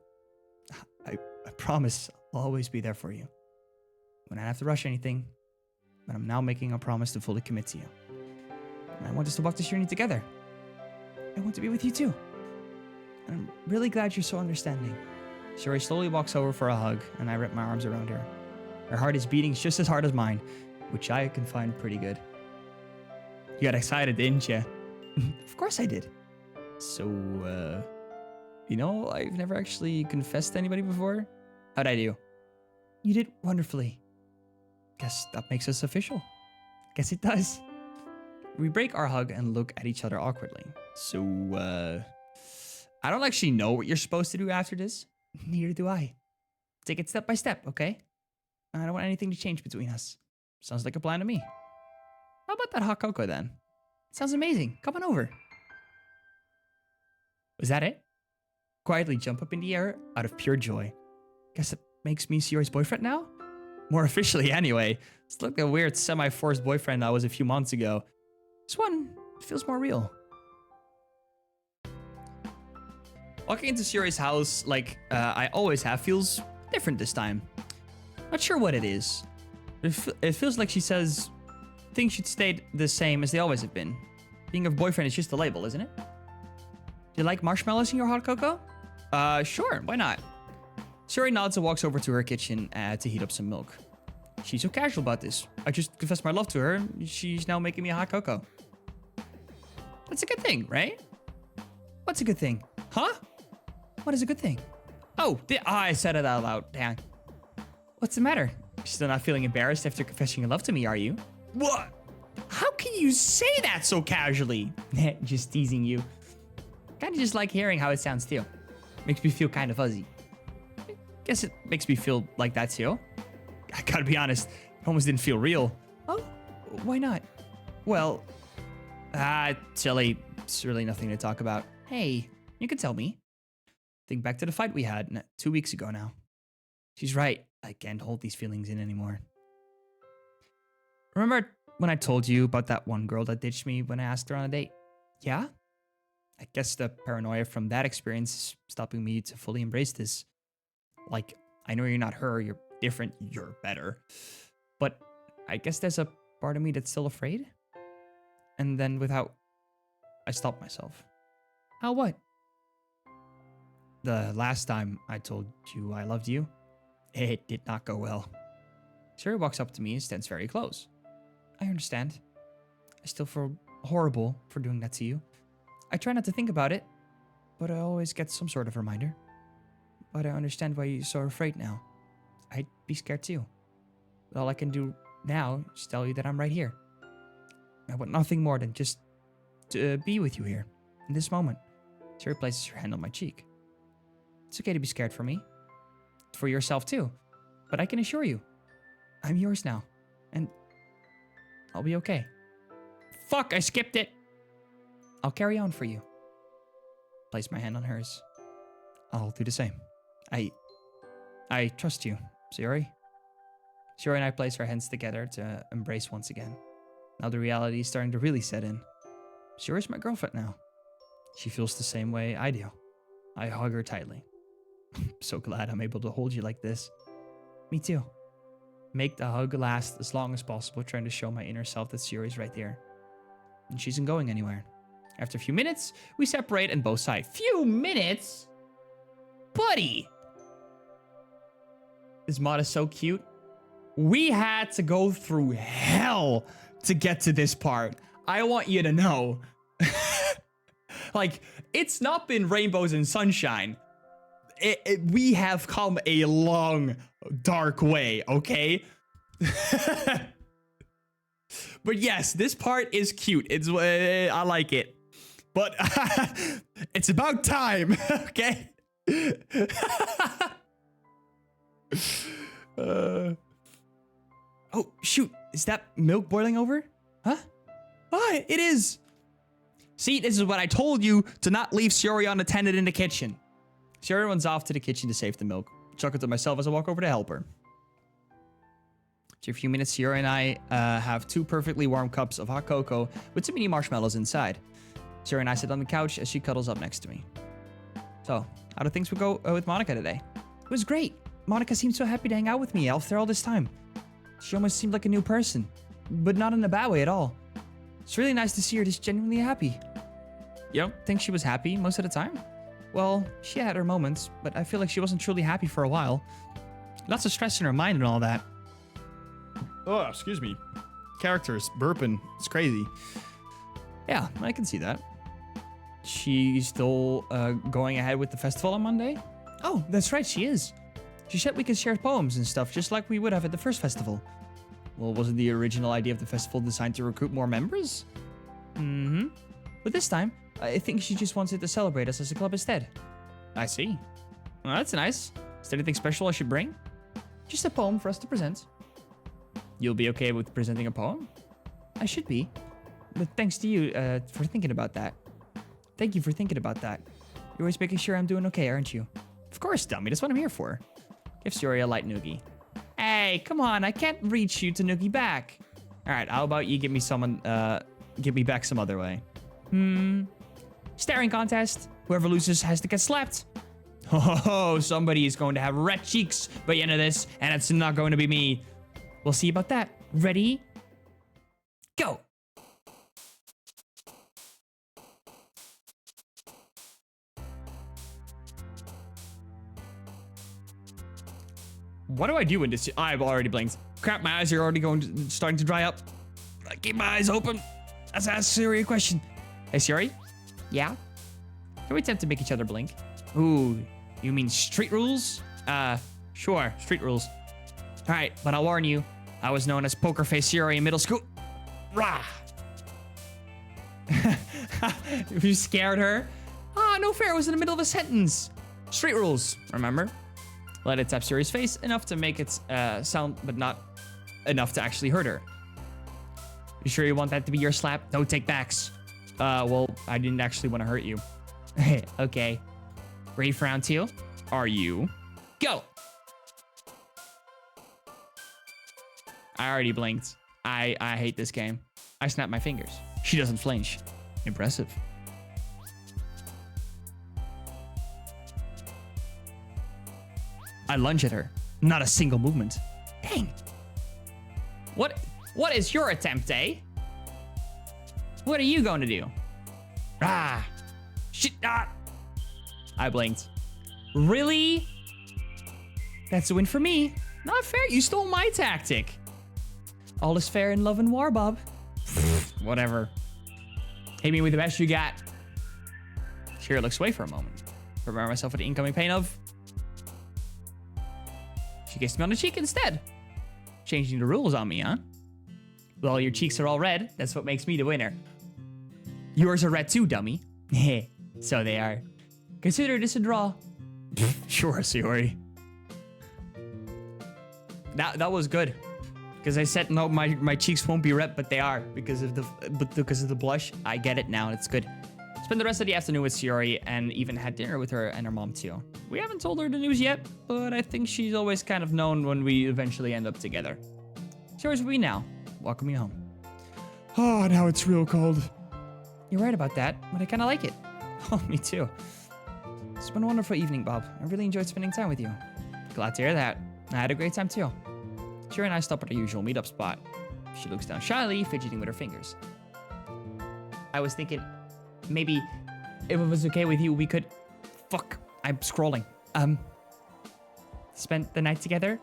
I promise I'll always be there for you. When I have to rush anything, but I'm now making a promise to fully commit to you.
And I want us to walk this journey together. I want to be with you too. And I'm really glad you're so understanding.
Siri slowly walks over for a hug, and I wrap my arms around her. Her heart is beating just as hard as mine, which I can find pretty good. You got excited, didn't you?
Of course I did.
So, I've never actually confessed to anybody before. How'd I do?
You did wonderfully.
Guess that makes us official.
Guess it does.
We break our hug and look at each other awkwardly. So, I don't actually know what you're supposed to do after this.
Neither do I. Take it step by step, okay? I don't want anything to change between us.
Sounds like a plan to me. How about that hot cocoa then?
Sounds amazing. Come on over.
Was that it? Quietly jump up in the air out of pure joy.
Guess it makes me Siri's boyfriend now?
More officially anyway. It's like the weird semi-forced boyfriend I was a few months ago. This one feels more real. Walking into Siri's house like I always have feels different this time. Not sure what it is. It feels like she says things should stay the same as they always have been. Being a boyfriend is just a label, isn't it? Do you like marshmallows in your hot cocoa? Sure, why not? Siri nods and walks over to her kitchen to heat up some milk. She's so casual about this. I just confessed my love to her, and she's now making me a hot cocoa. That's a good thing, right?
What's a good thing?
Huh?
What is a good thing?
Oh, I said it out loud. Dang.
What's the matter?
You're still not feeling embarrassed after confessing your love to me, are you? What? How can you say that so casually?
Just teasing you.
Kinda just like hearing how it sounds too. Makes me feel kind of fuzzy. Guess it makes me feel like that too. I gotta be honest, it almost didn't feel real.
Oh, why not?
Well, silly. It's really nothing to talk about. Hey, you can tell me. Think back to the fight we had 2 weeks ago now. She's right. I can't hold these feelings in anymore. Remember when I told you about that one girl that ditched me when I asked her on a date?
Yeah?
I guess the paranoia from that experience is stopping me to fully embrace this. Like, I know you're not her, you're different, you're better. But I guess there's a part of me that's still afraid. And then I stopped myself.
How what?
The last time I told you I loved you, it did not go well. Siri walks up to me and stands very close.
I understand. I still feel horrible for doing that to you. I try not to think about it, but I always get some sort of reminder. But I understand why you're so afraid now. I'd be scared too. But all I can do now is tell you that I'm right here. I want nothing more than just to be with you here, in this moment.
Siri places her hand on my cheek.
It's okay to be scared for me. For yourself too. But I can assure you, I'm yours now. And I'll be okay.
Fuck, I skipped it.
I'll carry on for you.
Place my hand on hers. I'll do the same. I trust you, Siri. Siri and I place our hands together to embrace once again. Now the reality is starting to really set in. Siri's my girlfriend now. She feels the same way I do. I hug her tightly. I'm so glad I'm able to hold you like this.
Me too.
Make the hug last as long as possible, trying to show my inner self that Siri's right there. And she isn't going anywhere. After a few minutes, we separate and both sigh. Few minutes?
buddy. This mod is so cute. We had to go through hell to get to this part. I want you to know. Like, it's not been rainbows and sunshine. We have come a long, dark way, okay? But yes, this part is cute. I like it. But it's about time, okay? Oh, shoot. Is that milk boiling over? Huh? Ah, it is. See, this is what I told you, to not leave Shiori unattended in the kitchen. Shiori runs off to the kitchen to save the milk. Chuckle to myself as I walk over to help her. After a few minutes, Shiori and I have 2 perfectly warm cups of hot cocoa with some mini marshmallows inside. Shiori and I sit on the couch as she cuddles up next to me. So, how do things go with Monica today? It was great. Monica seemed so happy to hang out with me after all this time. She almost seemed like a new person, but not in a bad way at all. It's really nice to see her just genuinely happy. You don't think she was happy most of the time? Well, she had her moments, but I feel like she wasn't truly happy for a while. Lots of stress in her mind and all that. Oh, excuse me. Characters burping. It's crazy. Yeah, I can see that. She's still going ahead with the festival on Monday? Oh, that's right, she is. She said we could share poems and stuff just like we would have at the first festival. Well, wasn't the original idea of the festival designed to recruit more members? Mm-hmm. But this time, I think she just wanted to celebrate us as a club instead. I see. Well, that's nice. Is there anything special I should bring? Just a poem for us to present. You'll be okay with presenting a poem? I should be. But thanks to you for thinking about that. Thank you for thinking about that. You're always making sure I'm doing okay, aren't you? Of course, dummy. That's what I'm here for. Give Shiori a light noogie. Hey, come on. I can't reach you to noogie back. All right, how about you give me back some other way? Staring contest. Whoever loses has to get slapped. Oh, somebody is going to have red cheeks by the end of this, and it's not going to be me. We'll see about that. Ready? Go. What do I do in this? I've already blinked. Crap, my eyes are already starting to dry up. I keep my eyes open. Let's ask Shiori a question. Hey, Shiori? Yeah? Can we attempt to make each other blink? Ooh, you mean street rules? Sure, street rules. All right, but I'll warn you. I was known as Poker Face Shiori in middle school. Rah! You scared her? Ah, no fair. It was in the middle of a sentence. Street rules, remember? Let it tap Shiori's face enough to make it sound, but not enough to actually hurt her. You sure you want that to be your slap? No take backs. Well, I didn't actually want to hurt you. Okay. Ready for round 2? Are you? Go! I already blinked. I hate this game. I snap my fingers. She doesn't flinch. Impressive. I lunge at her. Not a single movement. Dang. What is your attempt, eh? What are you going to do? Ah. Shit. Ah. I blinked. Really? That's a win for me. Not fair. You stole my tactic. All is fair in love and war, Bob. Whatever. Hit me with the best you got. Shira looks away for a moment. Prepare myself for the incoming pain of... She kissed me on the cheek instead. Changing the rules on me, huh? Well, your cheeks are all red. That's what makes me the winner. Yours are red too, dummy. So they are. Consider this a draw. Sure, Shiori. That was good. Because I said no, my cheeks won't be red, but they are because of the blush. I get it now. It's good. Spend the rest of the afternoon with Shiori and even had dinner with her and her mom too. We haven't told her the news yet, but I think she's always kind of known when we eventually end up together. Shiori's with me now. Welcome me home. Oh, now it's real cold. You're right about that, but I kind of like it. Oh, me too. It's been a wonderful evening, Bob. I really enjoyed spending time with you. Glad to hear that. I had a great time too. Shiori and I stop at our usual meetup spot. She looks down shyly, fidgeting with her fingers. I was thinking, maybe if it was okay with you, we could... Fuck, I'm scrolling. spent the night together?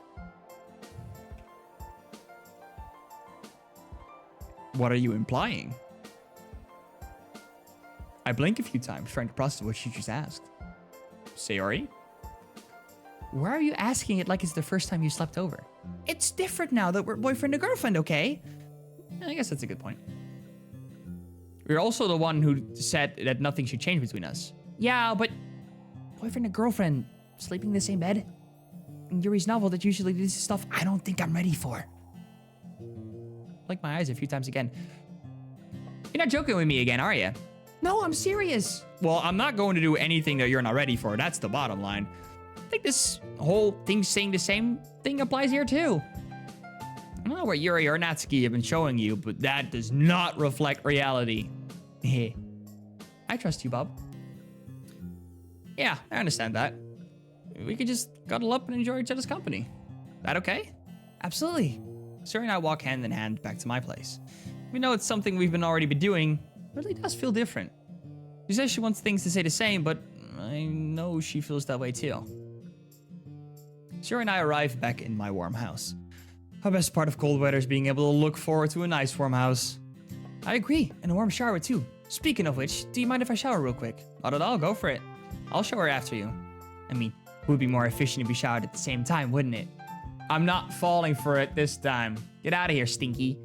What are you implying? I blink a few times, trying to process what she just asked. Sayori?
Why are you asking it like it's the first time you slept over? It's different now that we're boyfriend and girlfriend, okay?
I guess that's a good point. You're also the one who said that nothing should change between us.
Yeah, but boyfriend and girlfriend sleeping in the same bed? In Yuri's novel, that usually this is stuff I don't think I'm ready for.
Blink my eyes a few times again. You're not joking with me again, are you?
No, I'm serious.
Well, I'm not going to do anything that you're not ready for. That's the bottom line. I think this whole thing saying the same thing applies here too. I don't know what Yuri or Natsuki have been showing you, but that does not reflect reality.
I trust you, Bob.
Yeah, I understand that. We could just cuddle up and enjoy each other's company. That okay?
Absolutely.
Suri and I walk hand in hand back to my place. We know it's something we've already been doing. It really does feel different. She says she wants things to stay the same, but I know she feels that way too. Suri and I arrive back in my warm house. The best part of cold weather is being able to look forward to a nice warm house.
I agree, and a warm shower too. Speaking of which, do you mind if I shower real quick?
Not at all, go for it. I'll shower after you.
I mean, it would be more efficient if we showered at the same time, wouldn't it?
I'm not falling for it this time. Get out of here, Stinky.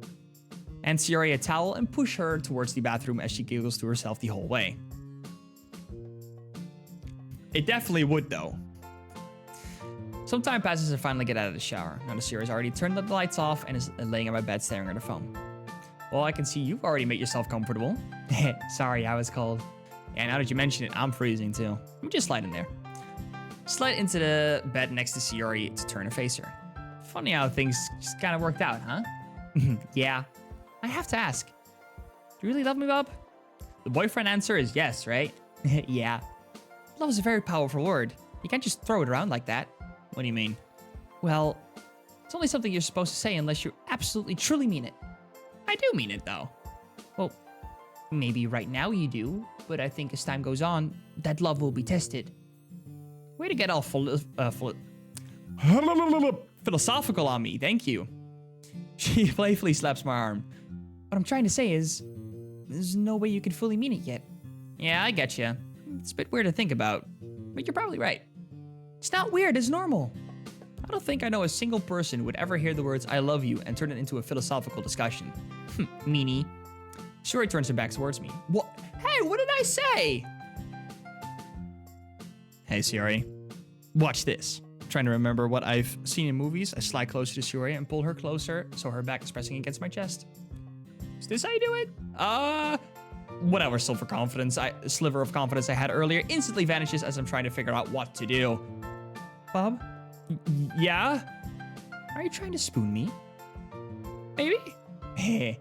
And Suri a towel and push her towards the bathroom as she giggles to herself the whole way. It definitely would, though. Some time passes and I finally get out of the shower. Notice Suri's already turned the lights off and is laying on my bed staring at her phone. Well, I can see you've already made yourself comfortable.
Sorry, I was cold.
Yeah, now that you mention it, I'm freezing too. Let me just slide in there. Slide into the bed next to Suri to turn and face her. Funny how things just kind of worked out, huh?
Yeah.
I have to ask. Do you really love me, Bob? The boyfriend answer is yes, right?
Yeah.
Love is a very powerful word. You can't just throw it around like that. What do you mean?
Well,
it's only something you're supposed to say unless you absolutely truly mean it. I do mean it, though.
Well, maybe right now you do, but I think as time goes on, that love will be tested.
Way to get all philosophical on me, thank you. She playfully slaps my arm.
What I'm trying to say is, there's no way you can fully mean it yet.
Yeah, I get you. It's a bit weird to think about, but you're probably right.
It's not weird, it's normal.
I don't think I know a single person who would ever hear the words I love you and turn it into a philosophical discussion.
Meanie.
Suri turns her back towards me. What? Hey, what did I say? Hey, Suri. Watch this. Trying to remember what I've seen in movies, I slide closer to Suri and pull her closer so her back is pressing against my chest. Is this how you do it? Whatever sliver of confidence I had earlier instantly vanishes as I'm trying to figure out what to do.
Bob?
Yeah?
Are you trying to spoon me?
Maybe?
Hey,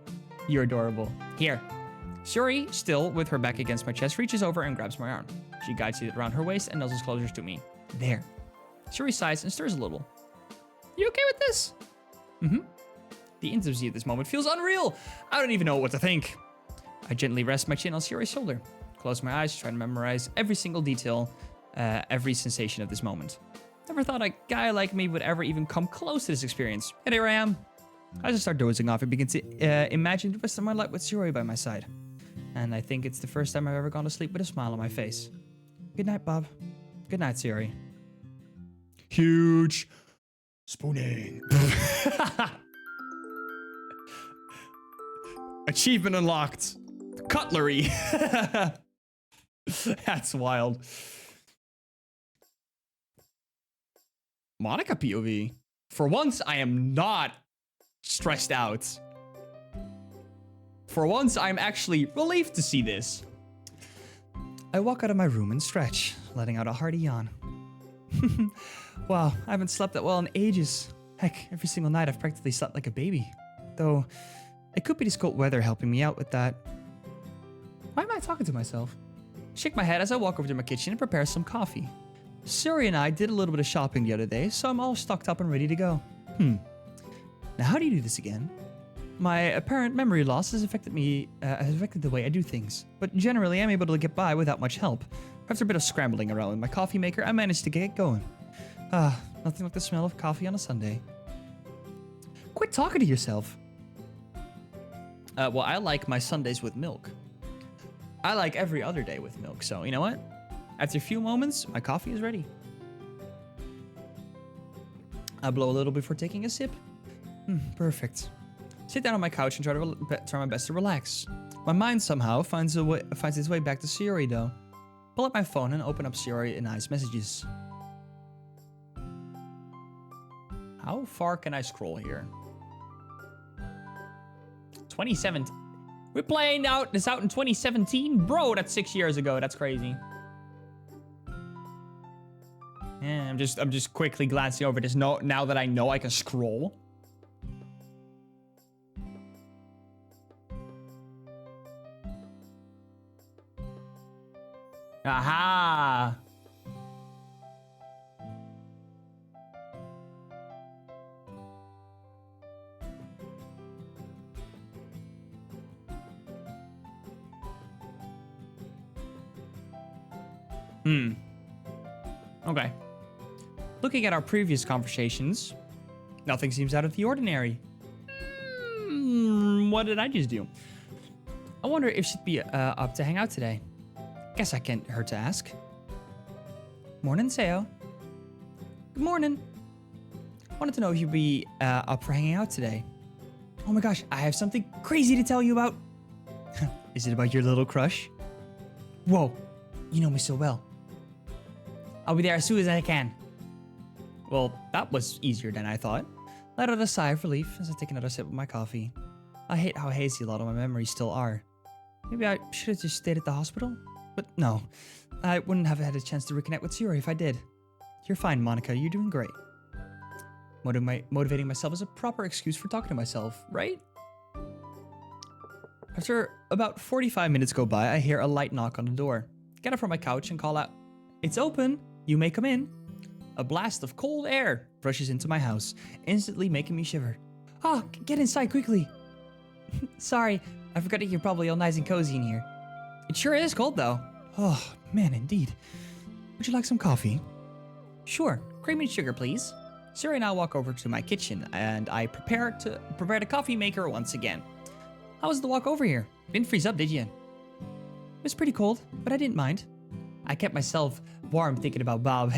you're adorable.
Here.
Suri, still with her back against my chest, reaches over and grabs my arm. She guides it around her waist and nuzzles closer to me.
There.
Suri sighs and stirs a little. You okay with this?
Mm-hmm.
The intimacy at this moment feels unreal. I don't even know what to think. I gently rest my chin on Suri's shoulder. Close my eyes, try to memorize every single detail, every sensation of this moment. Never thought a guy like me would ever even come close to this experience. And here I am. I just start dozing off and begin to imagine the rest of my life with Suri by my side. And I think it's the first time I've ever gone to sleep with a smile on my face. Good night, Bob. Good night, Suri. Huge spooning. Achievement unlocked. Cutlery. That's wild. Monica POV. For once, I am not stressed out. For once, I'm actually relieved to see this. I walk out of my room and stretch, letting out a hearty yawn. Wow, I haven't slept that well in ages. Heck, every single night I've practically slept like a baby. Though, it could be this cold weather helping me out with that. Why am I talking to myself? Shake my head as I walk over to my kitchen and prepare some coffee. Suri and I did a little bit of shopping the other day, so I'm all stocked up and ready to go. Now how do you do this again?
My apparent memory loss has affected the way I do things. But generally, I'm able to get by without much help. After a bit of scrambling around with my coffee maker, I managed to get it going. Nothing like the smell of coffee on a Sunday. Quit talking to yourself.
Well, I like my Sundays with milk. I like every other day with milk, so you know what? After a few moments, my coffee is ready. I blow a little before taking a sip.
Perfect.
Sit down on my couch and try my best to relax. My mind somehow finds its way back to Sayori, though. Pull up my phone and open up Sayori and I's messages. How far can I scroll here? 2017. We're playing this out in 2017? Bro, that's 6 years ago. That's crazy. Yeah, I'm just quickly glancing over this now that I know I can scroll. Aha! Okay. Looking at our previous conversations, nothing seems out of the ordinary. What did I just do? I wonder if she'd be up to hang out today. Guess I can't hurt to ask. Morning, Seo. Good morning. Wanted to know if you'd be up for hanging out today. Oh my gosh, I have something crazy to tell you about. Is it about your little crush? Whoa, you know me so well. I'll be there as soon as I can. Well, that was easier than I thought. Let out a sigh of relief as I take another sip of my coffee. I hate how hazy a lot of my memories still are. Maybe I should have just stayed at the hospital? But no, I wouldn't have had a chance to reconnect with Sayori if I did. You're fine, Monica. You're doing great. Motivating myself is a proper excuse for talking to myself, right? After about 45 minutes go by, I hear a light knock on the door. Get up from my couch and call out, "It's open! You may come in." A blast of cold air rushes into my house, instantly making me shiver. "Ah, get inside quickly!" "Sorry, I forgot that you're probably all nice and cozy in here." "It sure is cold though."
Oh, man, indeed. Would you like some coffee?
"Sure, cream and sugar, please." Siri and I walk over to my kitchen, and I prepare the coffee maker once again. How was the walk over here? Didn't freeze up, did you?
It was pretty cold, but I didn't mind.
I kept myself warm thinking about Bob.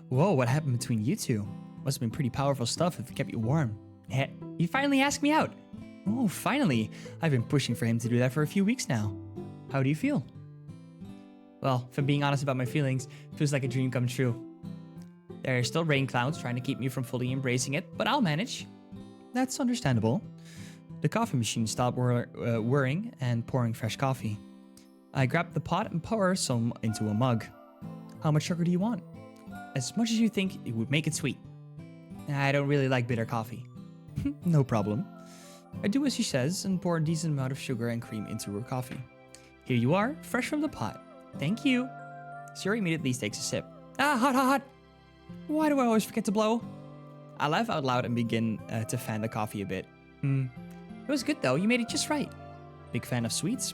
Whoa, what happened between you two? Must have been pretty powerful stuff if it kept you warm.
You finally asked me out.
Oh, finally. I've been pushing for him to do that for a few weeks now. How do you feel?
Well, if I'm being honest about my feelings, it feels like a dream come true. There are still rain clouds trying to keep me from fully embracing it, but I'll manage.
That's understandable. The coffee machine stopped whirring and pouring fresh coffee. I grabbed the pot and poured some into a mug. How much sugar do you want?
As much as you think it would make it sweet. I don't really like bitter coffee.
No problem. I do as she says and pour a decent amount of sugar and cream into her coffee.
Here you are, fresh from the pot.
Thank you.
Siri immediately takes a sip.
Hot. Why do I always forget to blow?
I laugh out loud and begin to fan the coffee a bit. It was good though, you made it just right.
Big fan of sweets,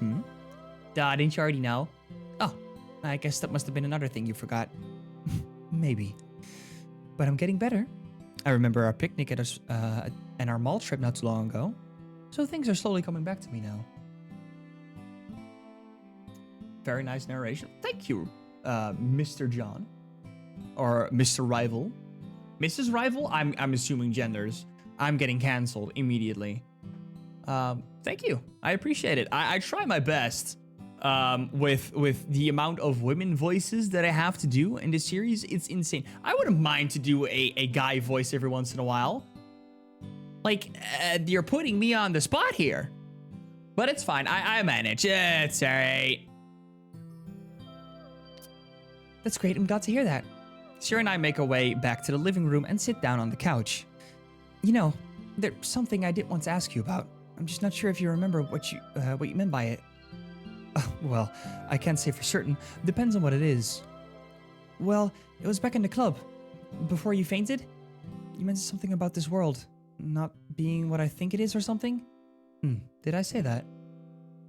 Duh, didn't you already know?
Oh, I guess that must have been another thing you forgot. Maybe. But I'm getting better. I remember our picnic and our mall trip not too long ago. So things are slowly coming back to me now.
Very nice narration. Thank you, Mr. John. Or Mr. Rival. Mrs. Rival? I'm assuming genders. I'm getting canceled immediately. Thank you. I appreciate it. I try my best. With the amount of women voices that I have to do in this series, it's insane. I wouldn't mind to do a guy voice every once in a while. Like, you're putting me on the spot here. But it's fine. I manage. It's alright.
That's great. I'm glad to hear that.
Sierra and I make our way back to the living room and sit down on the couch.
You know, there's something I did want to ask you about. I'm just not sure if you remember what you meant by it. Well, I can't say for certain. Depends on what it is. Well, it was back in the club. Before you fainted, you mentioned something about this world. not being what I think it is or something? Did I say that?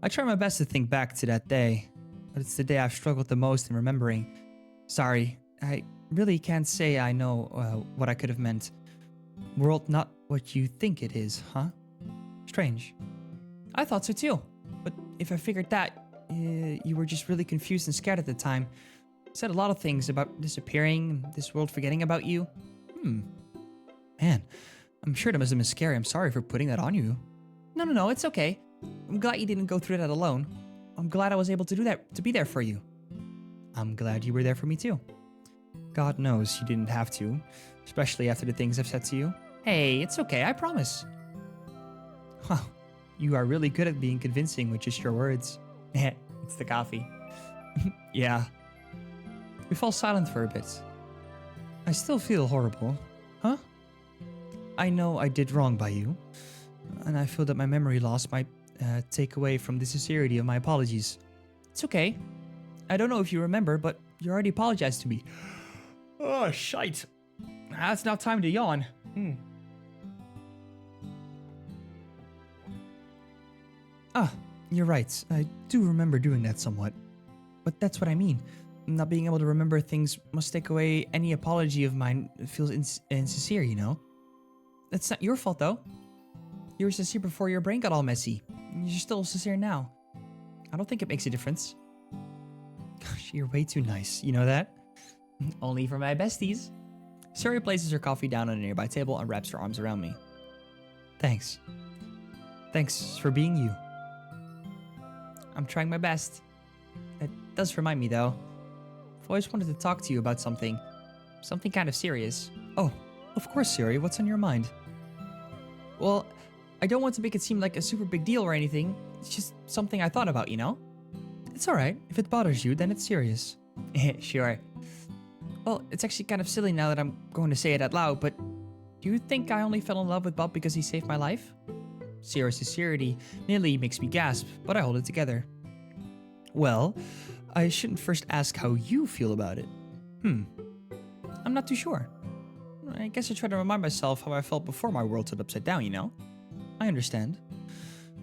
I try my best to think back to that day, but it's the day I've struggled the most in remembering. Sorry, I really can't say I know what I could have meant. World not what you think it is, huh? Strange. I thought so too, but if I figured that, you were just really confused and scared at the time. You said a lot of things about disappearing, this world forgetting about you. Man, I'm sure that must have been scary. I'm sorry for putting that on you. No, it's okay. I'm glad you didn't go through that alone. I'm glad I was able to do that, to be there for you. I'm glad you were there for me too. God knows you didn't have to, especially after the things I've said to you. Hey, it's okay, I promise. Wow, you are really good at being convincing with just your words.
It's the coffee.
Yeah. We fall silent for a bit. I still feel horrible. Huh? I know I did wrong by you, and I feel that my memory loss might take away from the sincerity of my apologies. It's okay. I don't know if you remember, but you already apologized to me.
Oh, shite. It's now time to yawn.
Ah, you're right. I do remember doing that somewhat. But that's what I mean. Not being able to remember things must take away any apology of mine. It feels insincere, you know? That's not your fault, though. You were sincere before your brain got all messy. You're still sincere now. I don't think it makes a difference. Gosh, you're way too nice. You know that?
Only for my besties.
Suri places her coffee down on a nearby table and wraps her arms around me. Thanks. Thanks for being you. I'm trying my best. It does remind me, though. I've always wanted to talk to you about something. Something kind of serious. Oh, of course, Suri. What's on your mind? Well, I don't want to make it seem like a super big deal or anything. It's just something I thought about, you know? It's alright. If it bothers you, then it's serious.
Sure.
Well, it's actually kind of silly now that I'm going to say it out loud, but do you think I only fell in love with Bob because he saved my life? Sierra's sincerity nearly makes me gasp, but I hold it together. Well, I shouldn't first ask how you feel about it. I'm not too sure. I guess I try to remind myself how I felt before my world turned upside down, you know? I understand.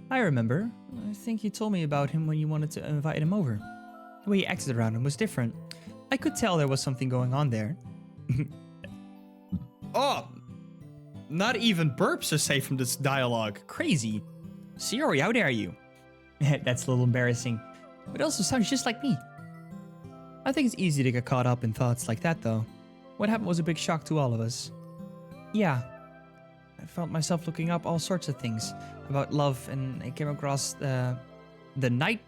I remember. I think you told me about him when you wanted to invite him over. The way he acted around him was different. I could tell there was something going on there.
Oh! Not even burps are safe from this dialogue. Crazy. Siri, how dare you?
That's a little embarrassing. But it also sounds just like me. I think it's easy to get caught up in thoughts like that, though. What happened was a big shock to all of us. Yeah. I felt myself looking up all sorts of things about love, and I came across the nightingale?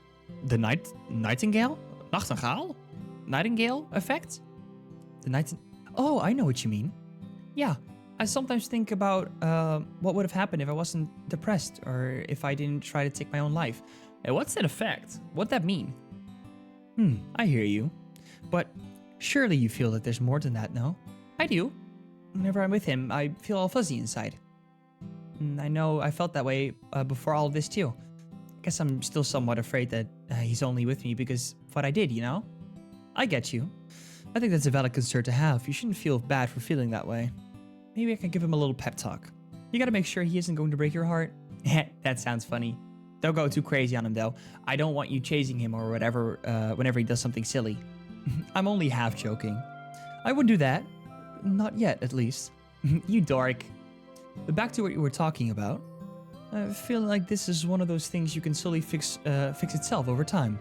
Nachtegaal?
Nightingale effect? Oh, I know what you mean. Yeah, I sometimes think about what would have happened if I wasn't depressed or if I didn't try to take my own life.
Hey, what's that effect? What'd that mean?
I hear you. But surely you feel that there's more than that, no? I do. Whenever I'm with him, I feel all fuzzy inside. I know I felt that way before all of this too. I guess I'm still somewhat afraid that he's only with me because of what I did, you know? I get you. I think that's a valid concern to have. You shouldn't feel bad for feeling that way. Maybe I can give him a little pep talk. You gotta make sure he isn't going to break your heart.
That sounds funny. Don't go too crazy on him, though. I don't want you chasing him or whatever whenever he does something silly.
I'm only half joking. I wouldn't do that. Not yet, at least.
You dork.
But back to what you were talking about. I feel like this is one of those things you can slowly fix itself over time.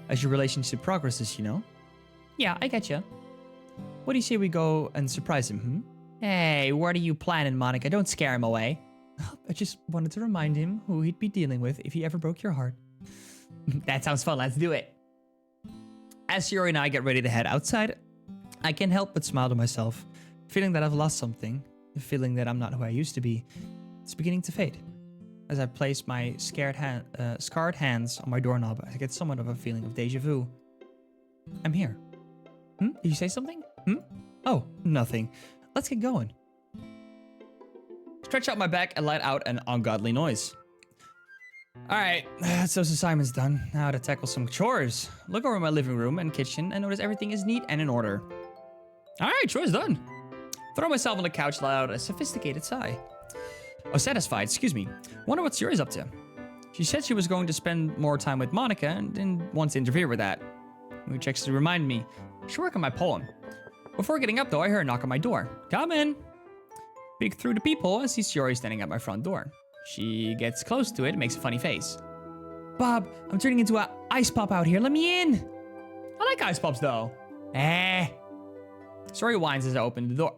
As your relationship progresses, you know?
Yeah, I get you.
What do you say we go and surprise him,
Hey, what are you planning, Monica? Don't scare him away.
I just wanted to remind him who he'd be dealing with if he ever broke your heart.
That sounds fun. Let's do it.
As Yuri and I get ready to head outside, I can't help but smile to myself, feeling that I've lost something, the feeling that I'm not who I used to be. It's beginning to fade. As I place my scarred hands on my doorknob, I get somewhat of a feeling of deja vu. I'm here. Did you say something? Oh, nothing. Let's get going.
Stretch out my back and let out an ungodly noise.
Alright, so this assignment's done. Now to tackle some chores. Look over my living room and kitchen and notice everything is neat and in order.
Alright, chores done.
Throw myself on the couch, let out a sophisticated sigh.
Oh, satisfied, excuse me. Wonder what Sayori's up to. She said she was going to spend more time with Monica and didn't want to interfere with that. Mood checks to remind me. I should work on my poem. Before getting up, though, I heard a knock on my door. Come in. Peek through the peephole and see Sayori standing at my front door. She gets close to it and makes a funny face.
Bob, I'm turning into an ice pop out here. Let me in.
I like ice pops, though. Eh. Sayori whines as I open the door.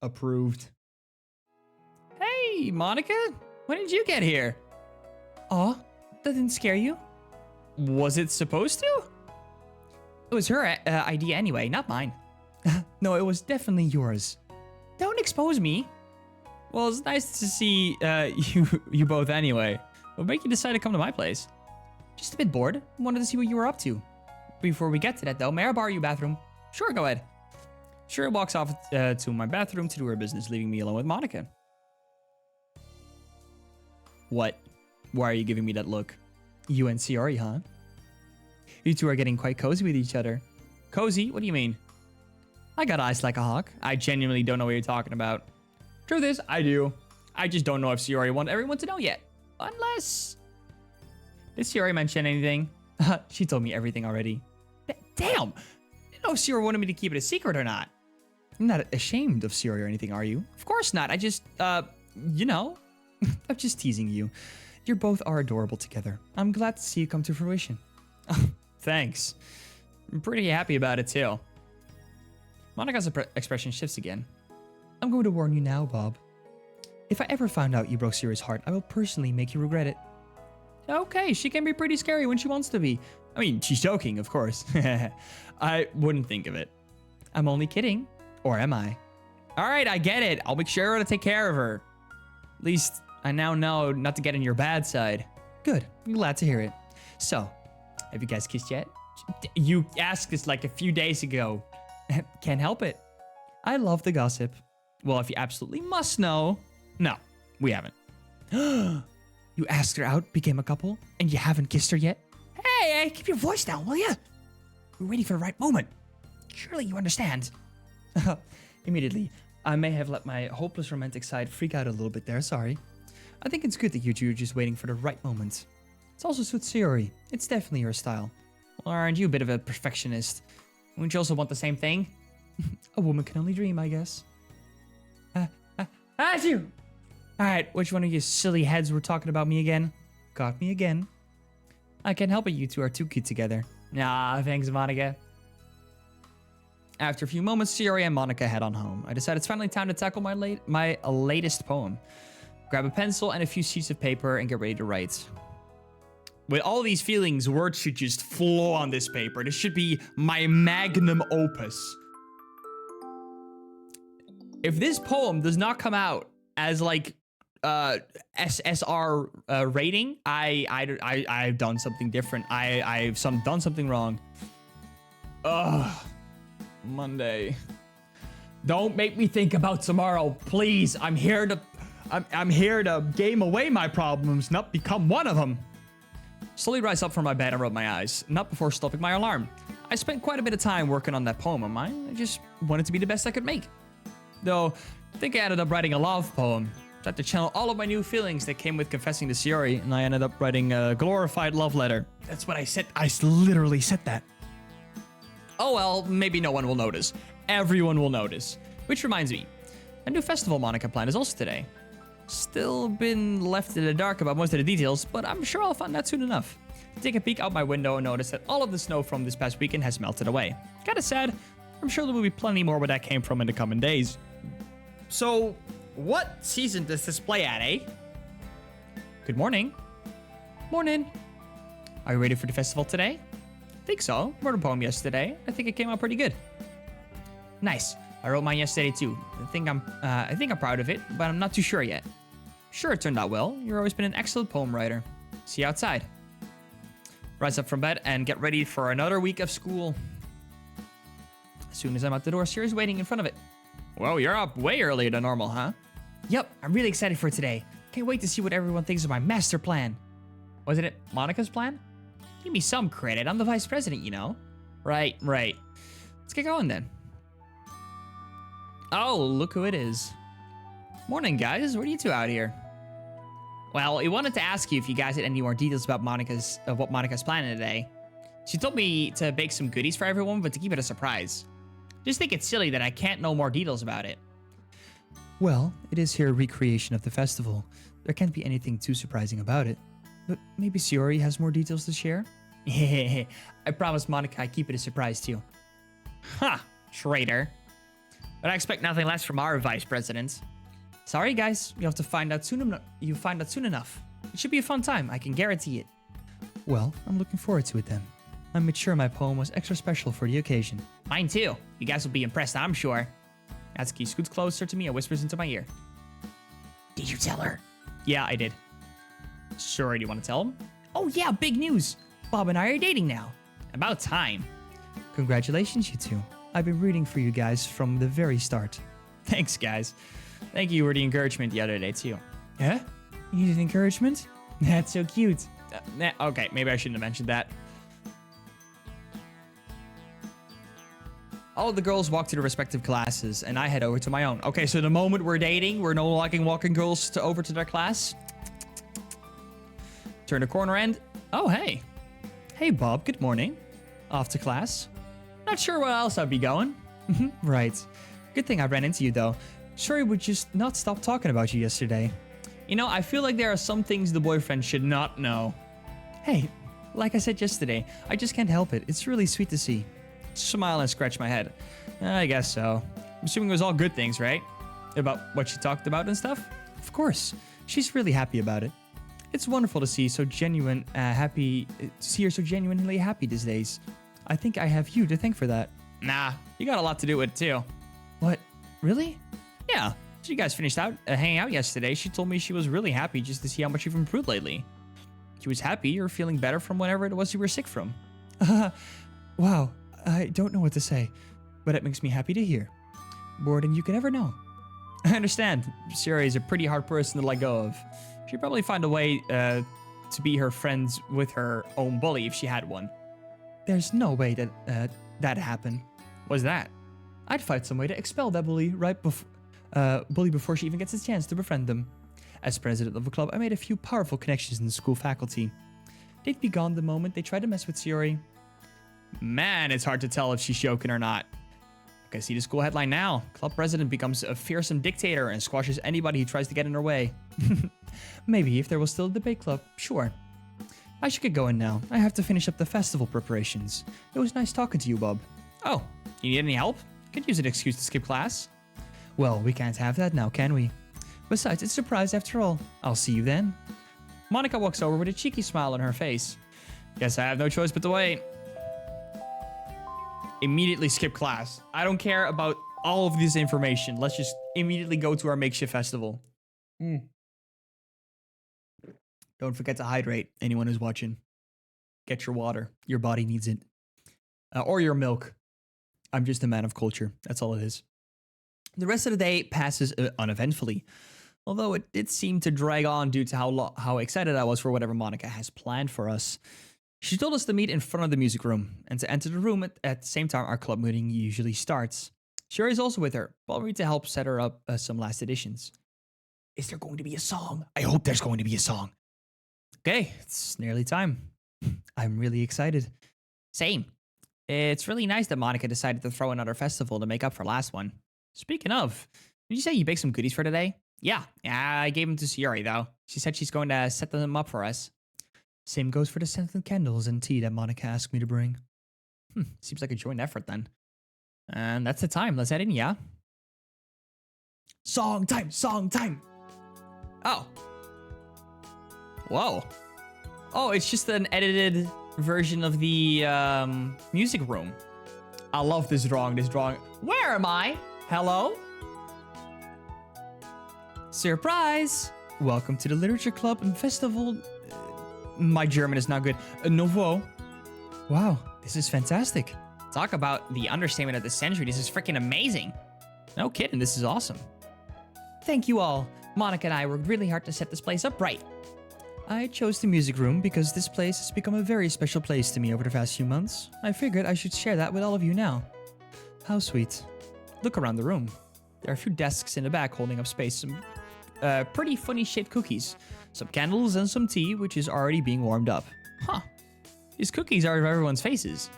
Approved.
Hey, Monica. When did you get here?
Aw, that didn't scare you?
Was it supposed to? It was her idea anyway, not mine.
No, it was definitely yours.
Don't expose me. Well, it's nice to see you both anyway. What made you decide to come to my place?
Just a bit bored. Wanted to see what you were up to.
Before we get to that, though, may I borrow your bathroom? Sure, go ahead. Shuri walks off to my bathroom to do her business, leaving me alone with Monica. What? Why are you giving me that look?
You and Sayori, huh? You two are getting quite cozy with each other.
Cozy? What do you mean?
I got eyes like a hawk.
I genuinely don't know what you're talking about. Truth is, I do. I just don't know if Sayori wants everyone to know yet. Unless... Did Sayori mention anything?
She told me everything already.
Damn! I didn't know if Sayori wanted me to keep it a secret or not.
You're not ashamed of Sayori or anything, are you?
Of course not. I just, you know.
I'm just teasing you. You both are adorable together. I'm glad to see you come to fruition.
Thanks. I'm pretty happy about it, too. Monica's expression shifts again.
I'm going to warn you now, Bob. If I ever found out you broke Sayori's heart, I will personally make you regret it.
Okay, she can be pretty scary when she wants to be. I mean, she's joking, of course. I wouldn't think of it.
I'm only kidding. Or am I?
All right, I get it. I'll make sure to take care of her. At least I now know not to get in your bad side.
Good. I'm glad to hear it.
So, have you guys kissed yet? You asked this like a few days ago.
Can't help it. I love the gossip.
Well, if you absolutely must know, no, we haven't.
You asked her out, became a couple, and you haven't kissed her yet?
Hey, keep your voice down, will ya? We're waiting for the right moment. Surely you understand.
Immediately, I may have let my hopeless romantic side freak out a little bit there, sorry. I think it's good that you two are just waiting for the right moment. It's also suits Sayori. It's definitely your style.
Well, aren't you a bit of a perfectionist? Wouldn't you also want the same thing?
A woman can only dream, I guess.
That's you! Alright, which one of you silly heads were talking about me again?
Got me again. I can't help it, you two are too cute together.
Nah, thanks, Monica. After a few moments, Sayori and Monica head on home. I decide it's finally time to tackle my latest poem. Grab a pencil and a few sheets of paper and get ready to write. With all these feelings, words should just flow on this paper. This should be my magnum opus. If this poem does not come out as like SSR rating, I've done something different. I've done something wrong. Ugh. Monday. Don't make me think about tomorrow, please. I'm here to game away my problems, not become one of them. Slowly rise up from my bed and rub my eyes, not before stopping my alarm. I spent quite a bit of time working on that poem of mine. I just wanted to be the best I could make. Though, I think I ended up writing a love poem. Tried to channel all of my new feelings that came with confessing to Sayori, and I ended up writing a glorified love letter.
That's what I said. I literally said that.
Oh well, maybe no one will notice. Everyone will notice. Which reminds me, a new festival Monica planned is also today. Still been left in the dark about most of the details, but I'm sure I'll find out soon enough. Take a peek out my window and notice that all of the snow from this past weekend has melted away. Kinda sad. I'm sure there will be plenty more where that came from in the coming days. So, what season does this play at, eh? Good morning.
Morning.
Are you ready for the festival today? Think so. Wrote a poem yesterday. I think it came out pretty good. Nice. I wrote mine yesterday too. I think I'm proud of it, but I'm not too sure yet. Sure, it turned out well. You've always been an excellent poem writer. See you outside. Rise up from bed and get ready for another week of school. As soon as I'm out the door, Siri's waiting in front of it. Well, you're up way earlier than normal, huh?
Yep, I'm really excited for today. Can't wait to see what everyone thinks of my master plan.
Wasn't it Monica's plan? Give me some credit. I'm the vice president, you know. Right. Let's get going then. Oh, look who it is. Morning, guys. What are you two out here? Well, we wanted to ask you if you guys had any more details about what Monica's planning today. She told me to bake some goodies for everyone, but to keep it a surprise. Just think it's silly that I can't know more details about it.
Well, it is here a recreation of the festival. There can't be anything too surprising about it. But maybe Shiori has more details to share?
I promised Monica I'd keep it a surprise too. Ha! Traitor. But I expect nothing less from our vice president. Sorry, guys. You have to find out soon enough. It should be a fun time. I can guarantee it.
Well, I'm looking forward to it then. I made sure my poem was extra special for the occasion.
Mine too. You guys will be impressed, I'm sure. Atsuki scoots closer to me and whispers into my ear. Did you tell her? Yeah, I did. Sure, do you want to tell him? Oh yeah, big news. Bob and I are dating now. About time.
Congratulations, you two. I've been rooting for you guys from the very start.
Thanks, guys. Thank you for the encouragement the other day, too.
Huh? You needed encouragement?
That's so cute. Okay, maybe I shouldn't have mentioned that. All the girls walk to their respective classes, and I head over to my own. Okay, so the moment we're dating, we're no longer walking girls over to their class. Turn the corner and... Oh, hey.
Hey, Bob, good morning. Off to class?
Not sure where else I'd be going.
Right. Good thing I ran into you, though. Shiori would just not stop talking about you yesterday.
You know, I feel like there are some things the boyfriend should not know.
Hey, like I said yesterday, I just can't help it. It's really sweet to see.
Smile and scratch my head. I guess so. I'm assuming it was all good things, right? About what she talked about and stuff?
Of course. She's really happy about it. It's wonderful to see her so genuinely happy these days. I think I have you to thank for that.
Nah, you got a lot to do with it too.
What? Really?
Yeah. So you guys finished out hanging out yesterday. She told me she was really happy just to see how much you've improved lately. She was happy you're feeling better from whatever it was you were sick from.
Wow. I don't know what to say, but it makes me happy to hear. More than you could ever know.
I understand. Shiori is a pretty hard person to let go of. She'd probably find a way to be her friends with her own bully if she had one.
There's no way that that'd happen.
What's that?
I'd find some way to expel that bully before she even gets a chance to befriend them. As president of the club, I made a few powerful connections in the school faculty. They'd be gone the moment they tried to mess with Shiori.
Man, it's hard to tell if she's joking or not. I can see the school headline now. Club president becomes a fearsome dictator and squashes anybody who tries to get in her way.
Maybe if there was still a debate club, sure. I should get going now. I have to finish up the festival preparations. It was nice talking to you, Bob.
Oh, you need any help? Could use an excuse to skip class.
Well, we can't have that now, can we? Besides, it's a surprise after all. I'll see you then.
Monica walks over with a cheeky smile on her face. Guess I have no choice but to wait. Immediately skip class. I don't care about all of this information. Let's just immediately go to our makeshift festival.
Don't forget to hydrate, anyone who's watching. Get your water. Your body needs it. Or your milk. I'm just a man of culture. That's all it is. The rest of the day passes uneventfully. Although it did seem to drag on due to how excited I was for whatever Monica has planned for us. She told us to meet in front of the music room and to enter the room at the same time our club meeting usually starts. Shiori is also with her, probably to help set her up some last editions. Is there going to be a song? I hope there's going to be a song. Okay, it's nearly time. I'm really excited.
Same. It's really nice that Monica decided to throw another festival to make up for last one. Speaking of, did you say you baked some goodies for today? Yeah, I gave them to Shiori though. She said she's going to set them up for us. Same goes for the scented candles and tea that Monica asked me to bring. Seems like a joint effort then. And that's the time. Let's head in, yeah?
Song time! Song time!
Oh. Whoa. Oh, it's just an edited version of the music room. I love this drawing. Where am I? Hello?
Surprise! Welcome to the Literature Club and Festival. My German is not good. Nouveau. Wow, this is fantastic.
Talk about the understatement of the century. This is freaking amazing. No kidding, this is awesome.
Thank you all. Monica and I worked really hard to set this place up right. I chose the music room because this place has become a very special place to me over the past few months. I figured I should share that with all of you now. How sweet.
Look around the room. There are a few desks in the back holding up space. Some pretty funny shaped cookies. Some candles and some tea, which is already being warmed up. Huh. These cookies are of everyone's faces.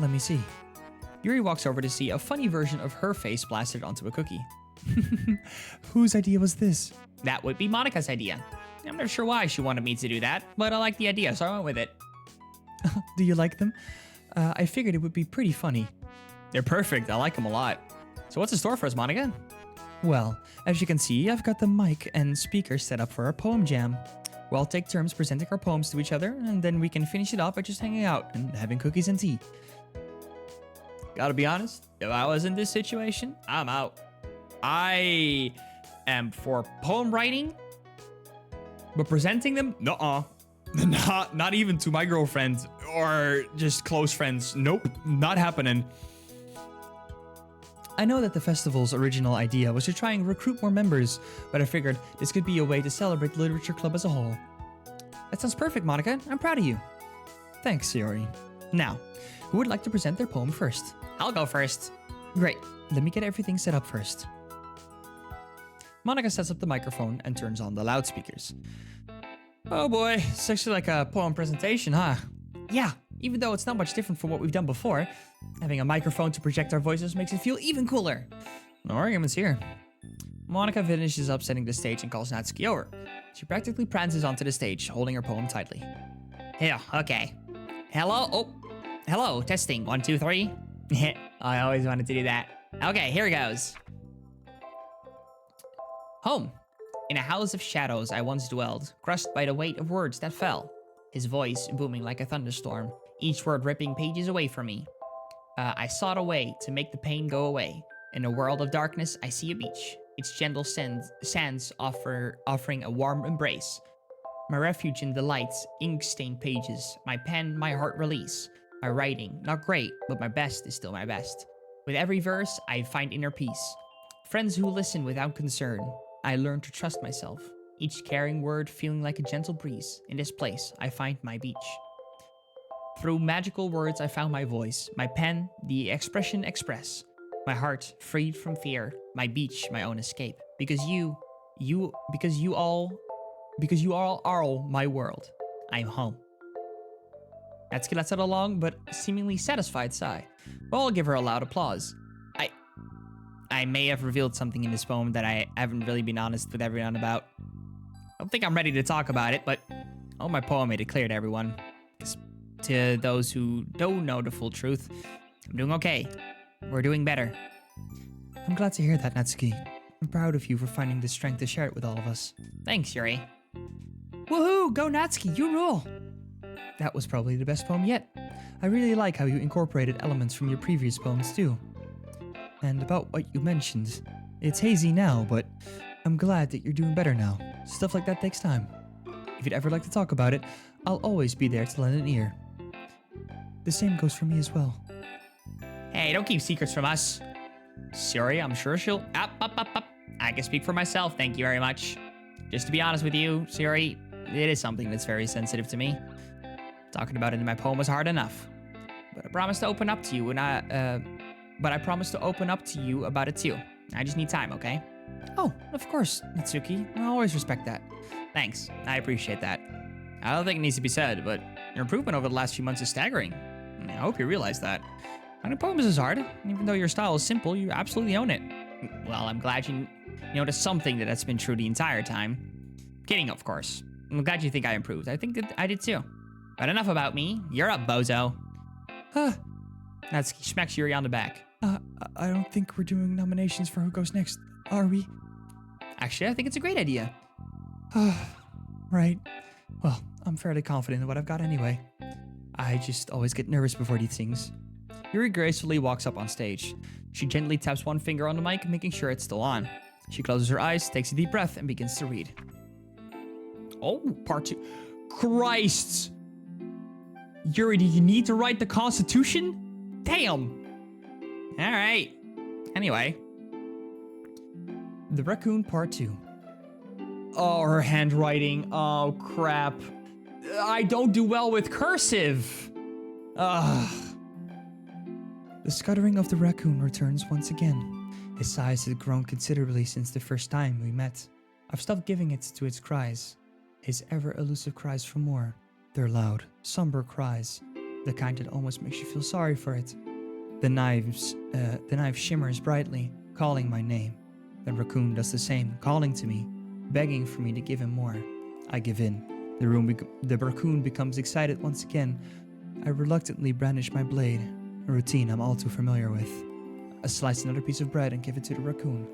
Let me see.
Yuri walks over to see a funny version of her face plastered onto a cookie.
Whose idea was this?
That would be Monica's idea. I'm not sure why she wanted me to do that, but I like the idea, so I went with it.
Do you like them? I figured it would be pretty funny.
They're perfect. I like them a lot. So what's in store for us, Monica?
Well, as you can see, I've got the mic and speakers set up for our poem jam. We'll all take turns presenting our poems to each other, and then we can finish it off by just hanging out and having cookies and tea.
Gotta be honest, if I was in this situation, I'm out. I am for poem writing, but presenting them, nuh-uh. Not even to my girlfriend or just close friends. Nope, not happening.
I know that the festival's original idea was to try and recruit more members, but I figured this could be a way to celebrate the literature club as a whole.
That sounds perfect, Monica. I'm proud of you.
Thanks, Yuri. Now, who would like to present their poem first?
I'll go first.
Great. Let me get everything set up first.
Monica sets up the microphone and turns on the loudspeakers. Oh boy, it's actually like a poem presentation, huh? Yeah, even though it's not much different from what we've done before, having a microphone to project our voices makes it feel even cooler. No arguments here. Monica finishes up setting the stage and calls Natsuki over. She practically prances onto the stage, holding her poem tightly. Here, okay. Hello, testing, 1, 2, 3. I always wanted to do that. Okay, here it goes. Home. In a house of shadows I once dwelled, crushed by the weight of words that fell. His voice booming like a thunderstorm, each word ripping pages away from me. I sought a way to make the pain go away. In a world of darkness, I see a beach. Its gentle sands offering a warm embrace. My refuge in the lights, ink-stained pages. My pen, my heart release. My writing, not great, but my best is still my best. With every verse, I find inner peace. Friends who listen without concern. I learn to trust myself. Each caring word feeling like a gentle breeze. In this place, I find my beach. Through magical words, I found my voice. My pen, the expression express. My heart, freed from fear. My beach, my own escape. Because you all are my world. I'm home. Natsuki lets out a long but seemingly satisfied sigh. We'll all give her a loud applause. I may have revealed something in this poem that I haven't really been honest with everyone about. I don't think I'm ready to talk about it, but my poem made it clear to everyone. To those who don't know the full truth, I'm doing okay. We're doing better.
I'm glad to hear that, Natsuki. I'm proud of you for finding the strength to share it with all of us.
Thanks, Yuri.
Woohoo! Go Natsuki, you rule! That was probably the best poem yet. I really like how you incorporated elements from your previous poems too. And about what you mentioned, it's hazy now, but I'm glad that you're doing better now. Stuff like that takes time. If you'd ever like to talk about it, I'll always be there to lend an ear. The same goes for me as well.
Hey, don't keep secrets from us. Sorry, I'm sure she'll... Up. I can speak for myself, thank you very much. Just to be honest with you, Siri, it is something that's very sensitive to me. Talking about it in my poem was hard enough. But I promise to open up to you But I promise to open up to you about it too. I just need time, okay?
Oh, of course, Natsuki. I always respect that.
Thanks. I appreciate that. I don't think it needs to be said, but your improvement over the last few months is staggering. I hope you realize that. Writing poems is hard. Even though your style is simple, you absolutely own it. Well, I'm glad you noticed something that's been true the entire time. Kidding, of course. I'm glad you think I improved. I think that I did too. But enough about me. You're up, bozo. Natsuki smacks Yuri on the back.
I don't think we're doing nominations for who goes next, are we?
Actually, I think it's a great idea.
Right. Well, I'm fairly confident in what I've got anyway. I just always get nervous before these things.
Yuri gracefully walks up on stage. She gently taps one finger on the mic, making sure it's still on. She closes her eyes, takes a deep breath, and begins to read. Oh, part 2. Christ! Yuri, do you need to write the Constitution? Damn! Alright. Anyway.
The Raccoon Part 2.
Oh, her handwriting. Oh, crap. I don't do well with cursive. Ugh.
The scuttering of the raccoon returns once again. His size had grown considerably since the first time we met. I've stopped giving it to its cries. His ever-elusive cries for more. They're loud, somber cries. The kind that almost makes you feel sorry for it. The knife shimmers brightly, calling my name. The raccoon does the same, calling to me, begging for me to give him more. I give in. The raccoon becomes excited once again. I reluctantly brandish my blade, a routine I'm all too familiar with. I slice another piece of bread and give it to the raccoon.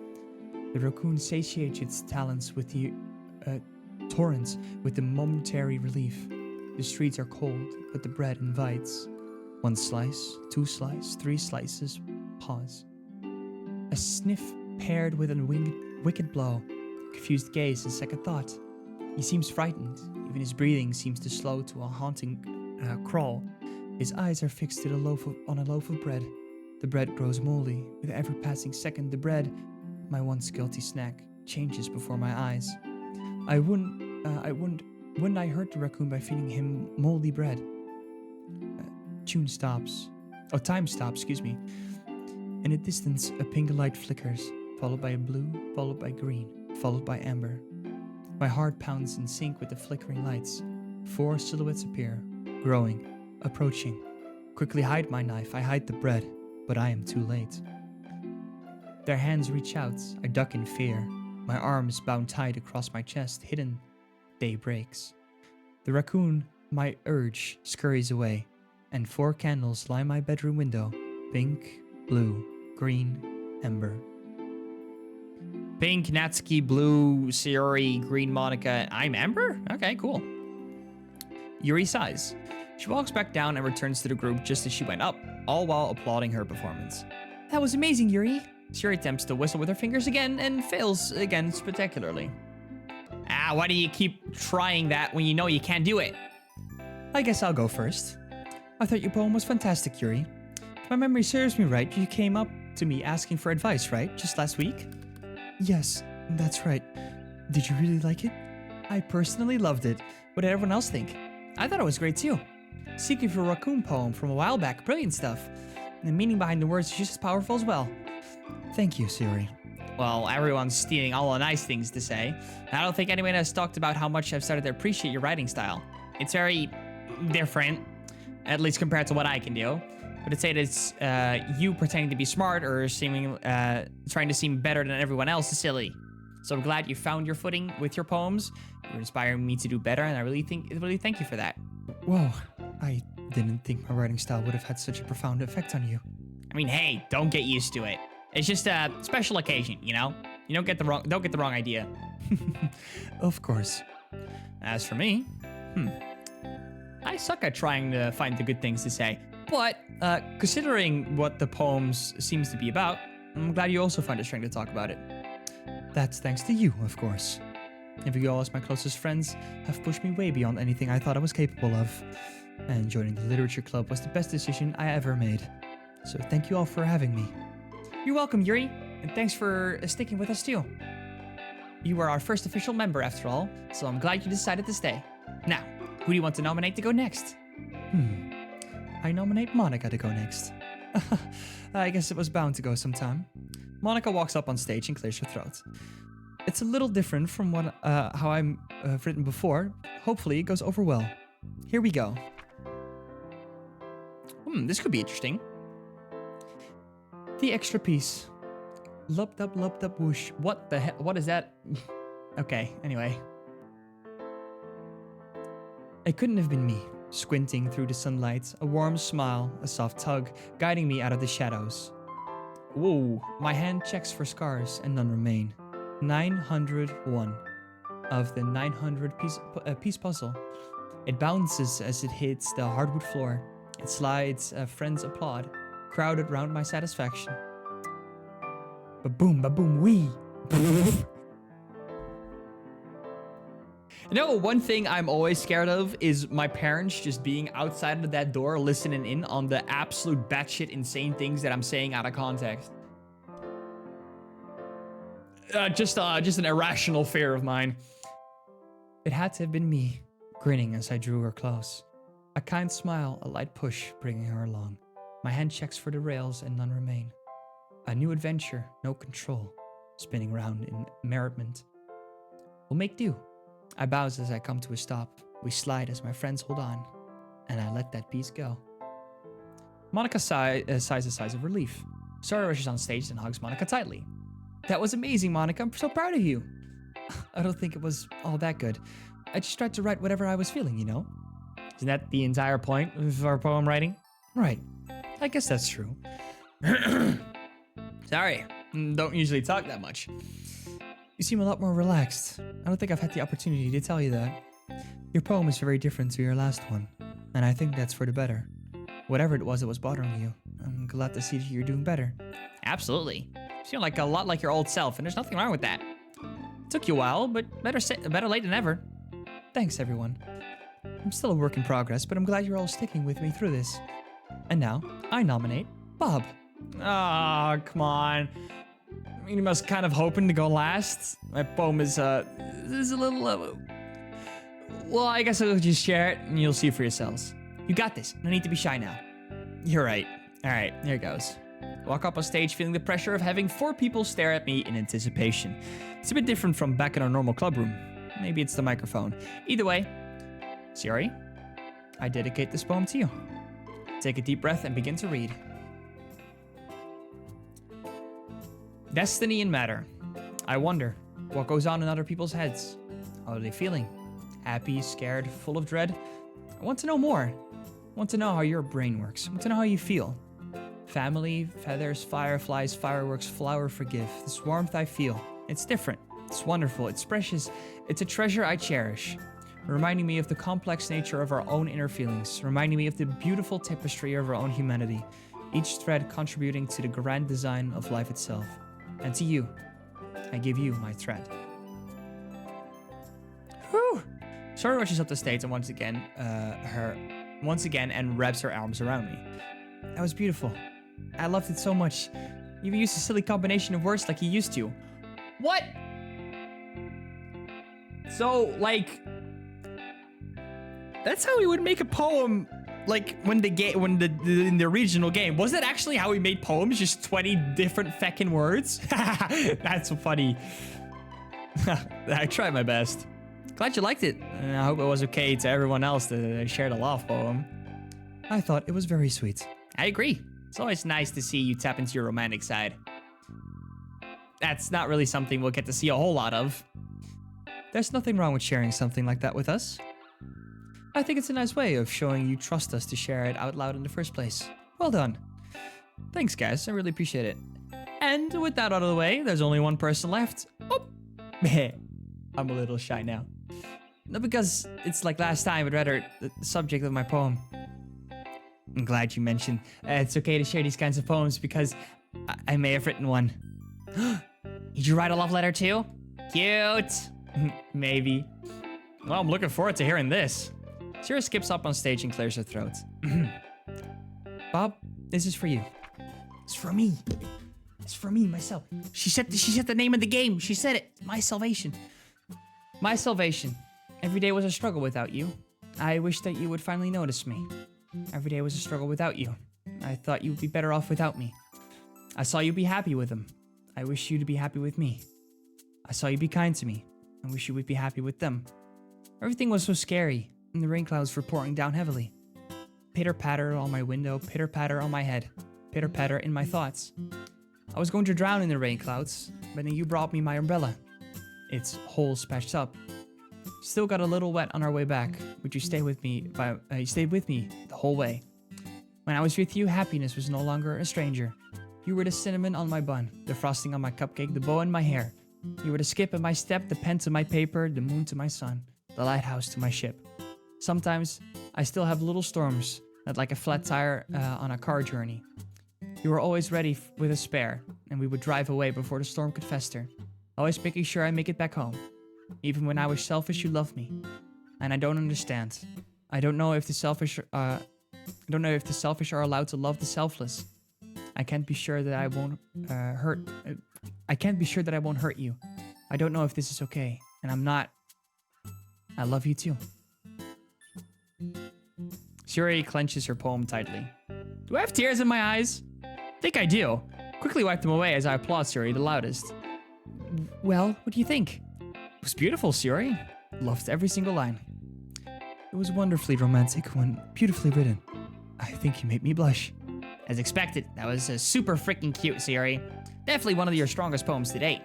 The raccoon satiates its talons with the torrents with the momentary relief. The streets are cold, but the bread invites. 1 slice, 2 slices, 3 slices, pause. A sniff paired with a wicked blow. Confused gaze and second thought. He seems frightened. Even his breathing seems to slow to a haunting crawl. His eyes are fixed to on a loaf of bread. The bread grows moldy. With every passing second, the bread, my once guilty snack, changes before my eyes. Wouldn't I hurt the raccoon by feeding him moldy bread? Time stops, excuse me. In the distance, a pink light flickers, followed by a blue, followed by green, followed by amber. My heart pounds in sync with the flickering lights. 4 silhouettes appear, growing, approaching. Quickly hide my knife, I hide the bread, but I am too late. Their hands reach out, I duck in fear. My arms bound tight across my chest, hidden. Day breaks. The raccoon, my urge, scurries away, and 4 candles line my bedroom window. Pink, blue, green, amber.
Pink, Natsuki, blue, Sayori, green, Monica. I'm Ember? Okay, cool. Yuri sighs. She walks back down and returns to the group just as she went up, all while applauding her performance.
That was amazing, Yuri.
Sayori attempts to whistle with her fingers again and fails again spectacularly. Why do you keep trying that when you know you can't do it?
I guess I'll go first. I thought your poem was fantastic, Yuri. If my memory serves me right, you came up to me asking for advice, right? Just last week? Yes, that's right. Did you really like it? I personally loved it. What did everyone else think?
I thought it was great too. Secret for a Raccoon poem from a while back, brilliant stuff. And the meaning behind the words is just as powerful as well.
Thank you, Sayori.
Well, everyone's stealing all the nice things to say. I don't think anyone has talked about how much I've started to appreciate your writing style. It's very different, at least compared to what I can do. But to say that it's you pretending to be smart or trying to seem better than everyone else is silly. So I'm glad you found your footing with your poems. You're inspiring me to do better, and I really thank you for that.
Whoa, I didn't think my writing style would have had such a profound effect on you.
I mean, hey, don't get used to it. It's just a special occasion, you know? You don't get the wrong idea.
Of course.
As for me, I suck at trying to find the good things to say. But considering what the poems seems to be about, I'm glad you also find the strength to talk about it.
That's thanks to you, of course. And you all, as my closest friends, have pushed me way beyond anything I thought I was capable of. And joining the literature club was the best decision I ever made. So thank you all for having me.
You're welcome, Yuri, and thanks for sticking with us too. You were our first official member after all, so I'm glad you decided to stay. Now, who do you want to nominate to go next?
I nominate Monica to go next. I guess it was bound to go sometime. Monica walks up on stage and clears her throat. It's a little different from how I've written before. Hopefully it goes over well. Here we go.
This could be interesting.
The extra piece. Lub dub whoosh.
What the heck? What is that? Okay, anyway.
It couldn't have been me. Squinting through the sunlight, a warm smile, a soft tug, guiding me out of the shadows. Whoa, my hand checks for scars and none remain. 901 of the 900 piece puzzle. It bounces as it hits the hardwood floor. It slides, friends applaud, crowded round my satisfaction. Ba-boom, ba-boom, wee!
You know, one thing I'm always scared of is my parents just being outside of that door listening in on the absolute batshit insane things that I'm saying out of context. Just an irrational fear of mine.
It had to have been me, grinning as I drew her close. A kind smile, a light push, bringing her along. My hand checks for the rails and none remain. A new adventure, no control, spinning round in merriment. We'll make do. I bows as I come to a stop. We slide as my friends hold on, and I let that piece go. Monica sighs a sigh of relief. Sora rushes on stage and hugs Monica tightly. That was amazing, Monica. I'm so proud of you. I don't think it was all that good. I just tried to write whatever I was feeling, you know?
Isn't that the entire point of our poem writing?
Right. I guess that's true.
Sorry, don't usually talk that much.
You seem a lot more relaxed. I don't think I've had the opportunity to tell you that. Your poem is very different to your last one, and I think that's for the better. Whatever it was that was bothering you, I'm glad to see that you're doing better.
Absolutely. You feel like a lot like your old self, and there's nothing wrong with that. It took you a while, but better late than never.
Thanks, everyone. I'm still a work in progress, but I'm glad you're all sticking with me through this. And now, I nominate Bob.
Ah, come on. I mean, you must kind of hoping to go last. My poem is a little. Well, I guess I'll just share it and you'll see for yourselves.
You got this. No need to be shy now.
You're right. All right, here it goes. Walk up on stage feeling the pressure of having 4 people stare at me in anticipation. It's a bit different from back in our normal club room. Maybe it's the microphone. Either way, Siri, I dedicate this poem to you. Take a deep breath and begin to read. Destiny and matter. I wonder, what goes on in other people's heads? How are they feeling? Happy, scared, full of dread? I want to know more. I want to know how your brain works. I want to know how you feel. Family, feathers, fireflies, fireworks, flower, forgive. This warmth I feel. It's different. It's wonderful. It's precious. It's a treasure I cherish. Reminding me of the complex nature of our own inner feelings. Reminding me of the beautiful tapestry of our own humanity. Each thread contributing to the grand design of life itself. And to you, I give you my thread. Whew. Sora rushes up the stage and once again and wraps her arms around me. That was beautiful. I loved it so much. You used a silly combination of words like you used to. What? So, like, that's how we would make a poem, like when in the original game. Was that actually how we made poems? Just 20 different feckin' words? That's so funny. I tried my best. Glad you liked it. I hope it was okay to everyone else that I shared a love poem.
I thought it was very sweet.
I agree. It's always nice to see you tap into your romantic side.
That's not really something we'll get to see a whole lot of.
There's nothing wrong with sharing something like that with us. I think it's a nice way of showing you trust us to share it out loud in the first place. Well done.
Thanks, guys. I really appreciate it. And with that out of the way, there's only one person left. Oh, I'm a little shy now. Not because it's like last time, but rather the subject of my poem. I'm glad you mentioned it's okay to share these kinds of poems because I may have written one.
Did you write a love letter too? Cute.
Maybe. Well, I'm looking forward to hearing this. Sierra skips up on stage and clears her throat.
Bob, this is for you.
It's for me. It's for me, myself. She said the name of the game. She said it. My salvation.
My salvation. Every day was a struggle without you. I wish that you would finally notice me. Every day was a struggle without you. I thought you would be better off without me. I saw you be happy with them. I wish you to be happy with me. I saw you be kind to me. I wish you would be happy with them. Everything was so scary, and the rain clouds were pouring down heavily. Pitter-patter on my window, pitter-patter on my head, pitter-patter in my thoughts. I was going to drown in the rain clouds, but then you brought me my umbrella. Its holes patched up. Still got a little wet on our way back, but you stayed with me. You stayed with me the whole way. When I was with you, happiness was no longer a stranger. You were the cinnamon on my bun, the frosting on my cupcake, the bow in my hair. You were the skip in my step, the pen to my paper, the moon to my sun, the lighthouse to my ship. Sometimes I still have little storms that like a flat tire on a car journey. You were always ready with a spare, and we would drive away before the storm could fester, always making sure I make it back home. Even when I was selfish, you loved me, and I don't understand. I don't know if the selfish are allowed to love the selfless. I can't be sure that I won't hurt. I can't be sure that I won't hurt you. I don't know if this is okay, and I'm not.
I love you too. Shiori clenches her poem tightly. Do I have tears in my eyes? I think I do. Quickly wipe them away as I applaud Shiori the loudest. Well, what do you think? It was beautiful, Shiori. Loved every single line.
It was wonderfully romantic when beautifully written. I think you made me blush.
As expected, that was super freaking cute, Shiori. Definitely one of your strongest poems to date.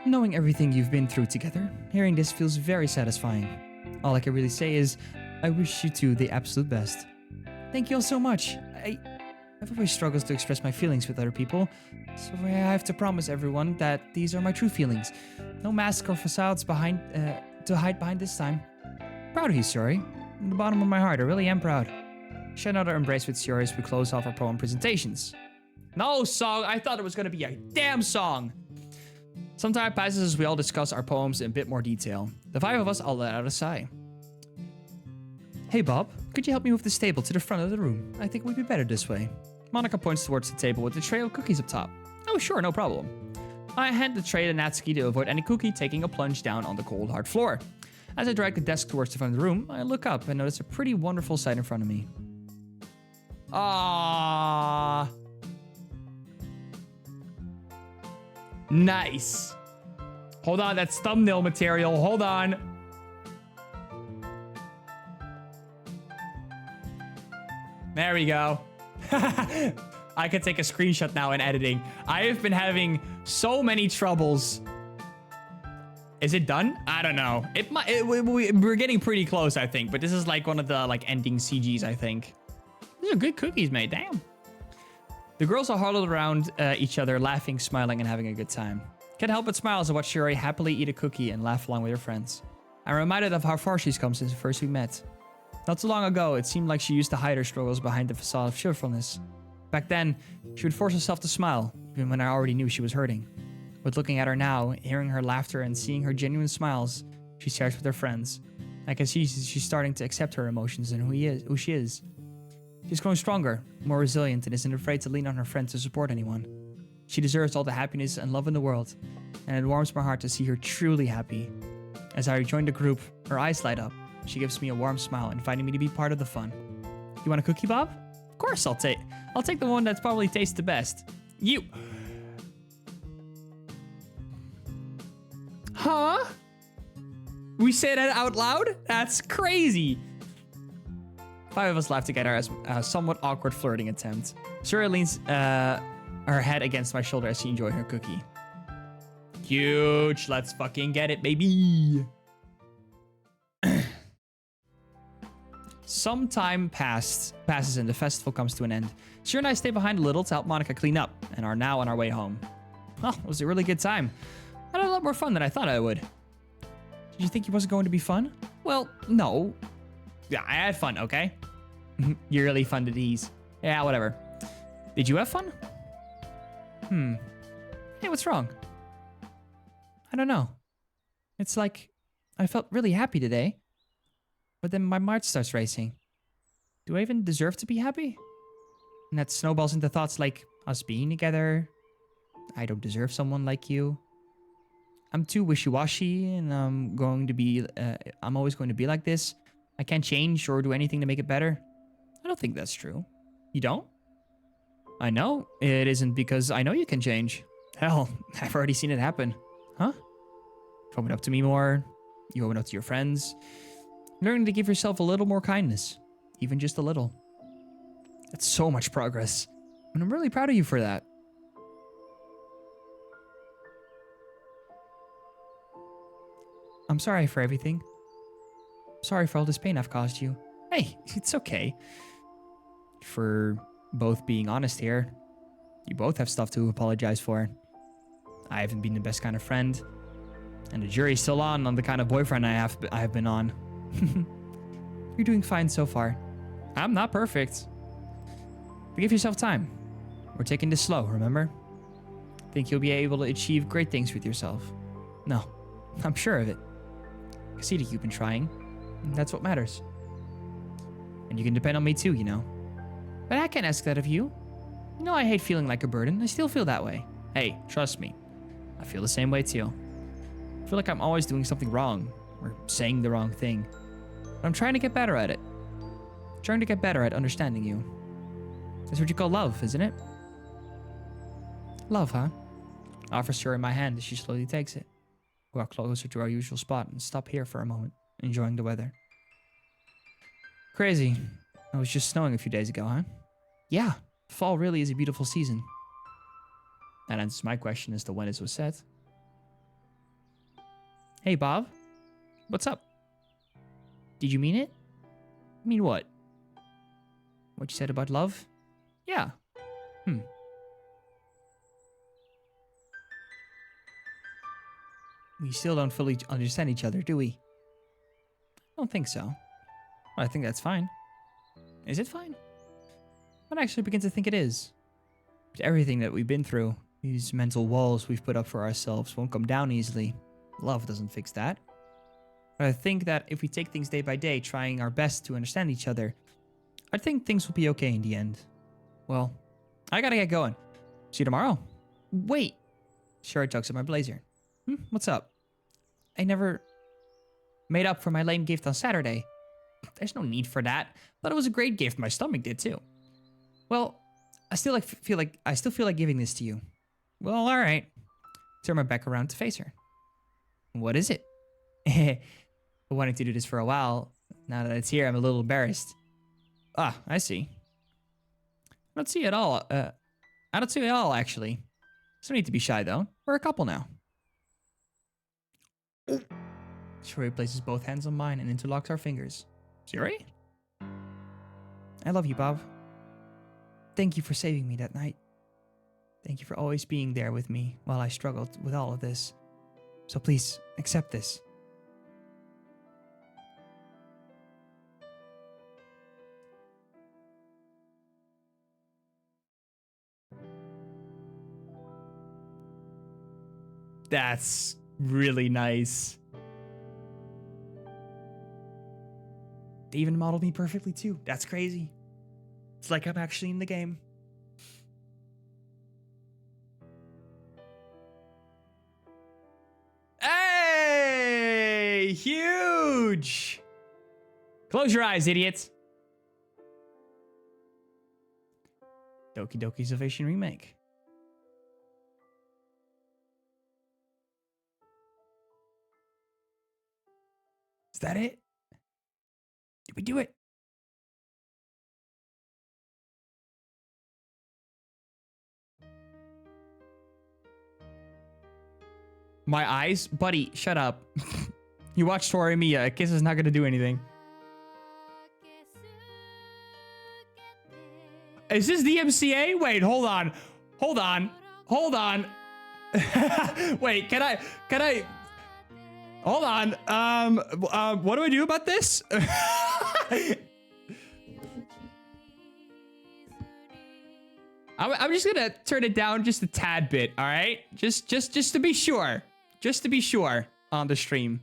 Knowing everything you've been through together, hearing this feels very satisfying. All I can really say is, I wish you two the absolute best. Thank you all so much. I've always struggled to express my feelings with other people, so I have to promise everyone that these are my true feelings. No masks or facades to hide behind this time. Proud of you, Shiori. From the bottom of my heart, I really am proud. Share another embrace with Shiori as we close off our poem presentations.
No song! I thought it was gonna be a damn song! Some time passes as we all discuss our poems in a bit more detail. The five of us all let out a sigh.
Hey Bob, could you help me move this table to the front of the room? I think it would be better this way.
Monica points towards the table with a tray of cookies up top. Oh sure, no problem. I hand the tray to Natsuki to avoid any cookie taking a plunge down on the cold hard floor. As I drag the desk towards the front of the room, I look up and notice a pretty wonderful sight in front of me. Ah, nice. Hold on, that's thumbnail material. Hold on. There we go. I can take a screenshot now in editing. I have been having so many troubles. Is it done? I don't know. We're getting pretty close, I think. But this is like one of the ending CGs, I think. These are good cookies, mate. Damn. The girls are huddled around each other, laughing, smiling, and having a good time. Can't help but smile as I watch Shiori happily eat a cookie and laugh along with her friends. I'm reminded of how far she's come since first we met. Not so long ago, it seemed like she used to hide her struggles behind the facade of cheerfulness. Back then, she would force herself to smile, even when I already knew she was hurting. But looking at her now, hearing her laughter and seeing her genuine smiles she shares with her friends, I can see she's starting to accept her emotions and who she is. She's growing stronger, more resilient, and isn't afraid to lean on her friends to support anyone. She deserves all the happiness and love in the world, and it warms my heart to see her truly happy. As I rejoin the group, her eyes light up. She gives me a warm smile, inviting me to be part of the fun. You want a cookie, Bob? Of course I'll take the one that's probably tastes the best. You... Huh? We say that out loud? That's crazy. Five of us laugh together as a somewhat awkward flirting attempt. Shiori leans her head against my shoulder as she enjoys her cookie. Huge. Let's fucking get it, baby. Some time passes and the festival comes to an end. Shiori and I stay behind a little to help Monica clean up and are now on our way home. Well, it was a really good time. I had a lot more fun than I thought I would.
Did you think it wasn't going to be fun?
Well, no. Yeah, I had fun, okay? You're really fun to tease. Yeah, whatever. Did you have fun?
Hey, what's wrong? I don't know. It's like I felt really happy today, but then my heart starts racing. Do I even deserve to be happy? And that snowballs into thoughts like us being together. I don't deserve someone like you. I'm too wishy-washy, and I'm always going to be like this. I can't change or do anything to make it better. I don't think that's true. You don't? I know it isn't because I know you can change. Hell, I've already seen it happen. Huh? You open up to me more. You open up to your friends. Learning to give yourself a little more kindness. Even just a little. That's so much progress. And I'm really proud of you for that. I'm sorry for everything. Sorry for all this pain I've caused you. Hey, it's okay. For both being honest here, you both have stuff to apologize for. I haven't been the best kind of friend, and the jury's still on the kind of boyfriend I have been on. You're doing fine so far. I'm not perfect. But give yourself time. We're taking this slow, remember? Think you'll be able to achieve great things with yourself. No, I'm sure of it. I see that you've been trying. And that's what matters. And you can depend on me too, you know. But I can't ask that of you. You know I hate feeling like a burden. I still feel that way. Hey, trust me. I feel the same way too. I feel like I'm always doing something wrong or saying the wrong thing. But I'm trying to get better at it. Trying to get better at understanding you. That's what you call love, isn't it? Love, huh? Offers her in my hand as she slowly takes it. Walk closer to our usual spot and stop here for a moment, enjoying the weather. Crazy. It was just snowing a few days ago, huh? Yeah, fall really is a beautiful season. That answers my question as to when it was set. Hey, Bob. What's up? Did you mean it? Mean what? What you said about love? Yeah. We still don't fully understand each other, do we? I don't think so. Well, I think that's fine. Is it fine? I actually begin to think it is. Everything that we've been through, these mental walls we've put up for ourselves, won't come down easily. Love doesn't fix that. But I think that if we take things day by day, trying our best to understand each other, I think things will be okay in the end. Well, I gotta get going. See you tomorrow. Wait. Sure, tucks at my blazer. What's up? I never made up for my lame gift on Saturday. There's no need for that. Thought it was a great gift. My stomach did too. Well, I still feel like giving this to you. Well, all right. Turn my back around to face her. What is it? I've been wanting to do this for a while. Now that it's here, I'm a little embarrassed. Ah, I see. I don't see it all. I don't see it all, actually. There's no need to be shy, though. We're a couple now. Shuri places both hands on mine and interlocks our fingers. Shuri? I love you, Bob. Thank you for saving me that night. Thank you for always being there with me while I struggled with all of this. So please, accept this. That's really nice. They even modeled me perfectly too. That's crazy. It's like I'm actually in the game. Hey! Huge! Close your eyes, idiots. Doki Doki Salvation Remake. Is that it? Did we do it? My eyes? Buddy, shut up. You watched Torimiya. A kiss is not going to do anything. Is this DMCA? Wait, hold on. Hold on. Hold on. Wait, can I... Hold on. What do I do about this? I'm just gonna turn it down just a tad bit, all right? Just to be sure. Just to be sure on the stream.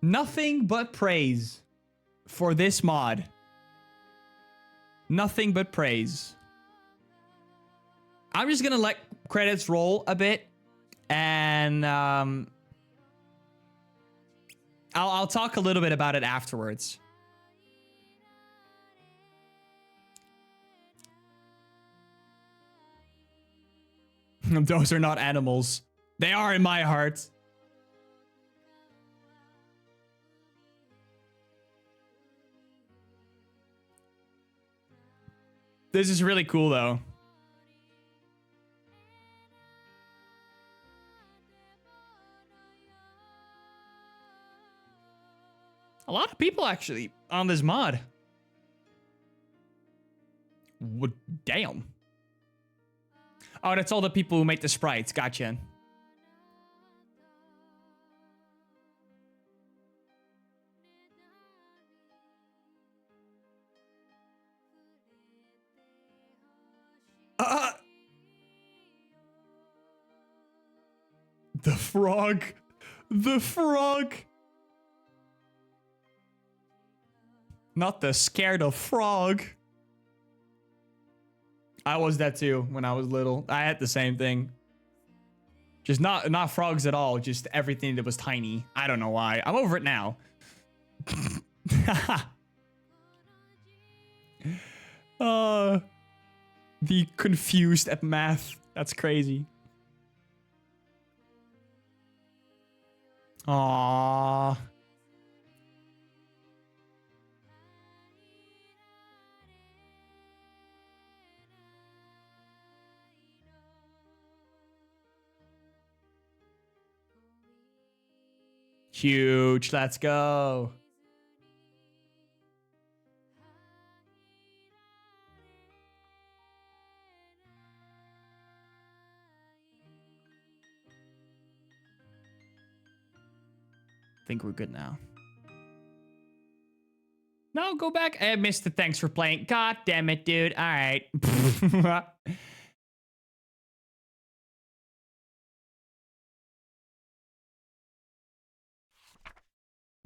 Nothing but praise for this mod. Nothing but praise. I'm just gonna let credits roll a bit, and I'll talk a little bit about it afterwards. Those are not animals. They are in my heart. This is really cool, though. A lot of people, actually, on this mod. Damn. Oh, that's all the people who make the sprites. Gotcha. The frog. The frog.
Not the scared of frog. I was that too when I was little. I had the same thing. Just not frogs at all. Just everything that was tiny. I don't know why. I'm over it now. The confused at math. That's crazy. Aww. Huge. Let's go. I think we're good now. No, go back. I missed the thanks for playing. God damn it, dude. All right.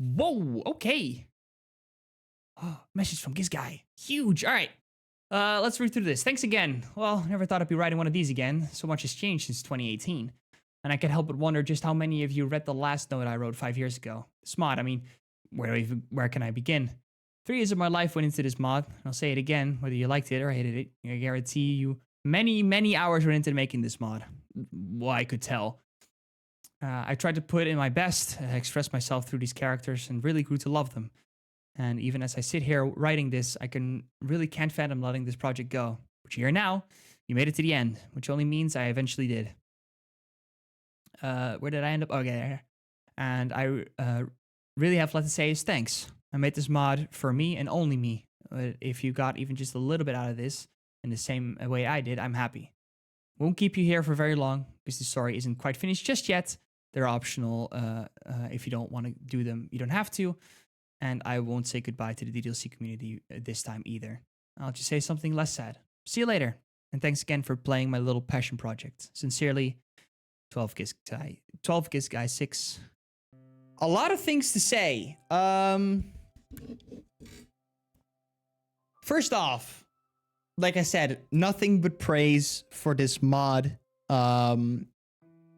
Whoa, okay. Oh, message from this guy. Huge. All right. Let's read through this. Thanks again. Well, never thought I'd be writing one of these again. So much has changed since 2018. And I can't help but wonder just how many of you read the last note I wrote 5 years ago. This mod, I mean, where can I begin? 3 years of my life went into this mod. And I'll say it again, whether you liked it or hated it. I guarantee you many hours went into making this mod. Well, I could tell. I tried to put in my best, express myself through these characters, and really grew to love them. And even as I sit here writing this, I really can't fathom letting this project go. But you're here now. You made it to the end, which only means I eventually did. Where did I end up? Okay, there. And I really have a lot to say is thanks. I made this mod for me and only me. If you got even just a little bit out of this in the same way I did, I'm happy. Won't keep you here for very long because the story isn't quite finished just yet. They're optional. If you don't want to do them, you don't have to. And I won't say goodbye to the DDLC community this time either. I'll just say something less sad. See you later. And thanks again for playing my little passion project. Sincerely, 12 Giz Guy 6. A lot of things to say. First off, like I said, nothing but praise for this mod.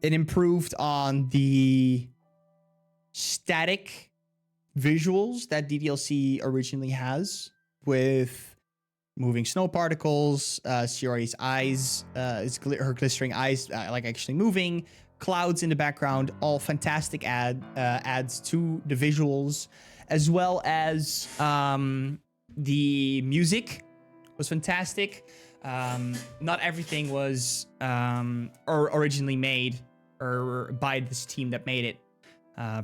It improved on the static visuals that DDLC originally has with moving snow particles, Shiori's eyes, her glistering eyes, like actually moving, clouds in the background, all fantastic adds to the visuals, as well as the music was fantastic. Not everything was originally made or by this team that made it.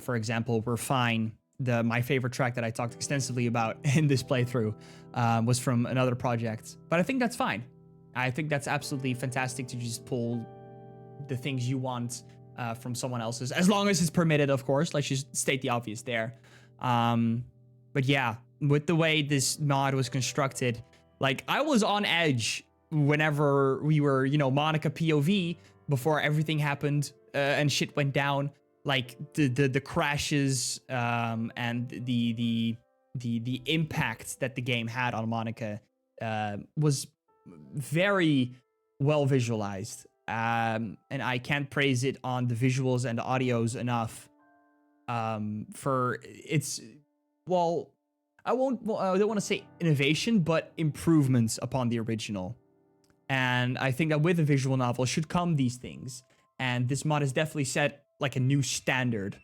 For example, We're Fine, my favorite track that I talked extensively about in this playthrough, was from another project. But I think that's fine. I think that's absolutely fantastic to just pull the things you want from someone else's, as long as it's permitted, of course. Let's just state the obvious there. But yeah, with the way this mod was constructed, like, I was on edge whenever we were, Monica POV before everything happened and shit went down. Like the crashes and the impact that the game had on Monica was very well visualized. And I can't praise it on the visuals and the audios enough. For its, well, I don't want to say innovation, but improvements upon the original. And I think that with a visual novel should come these things. And this mod has definitely set like a new standard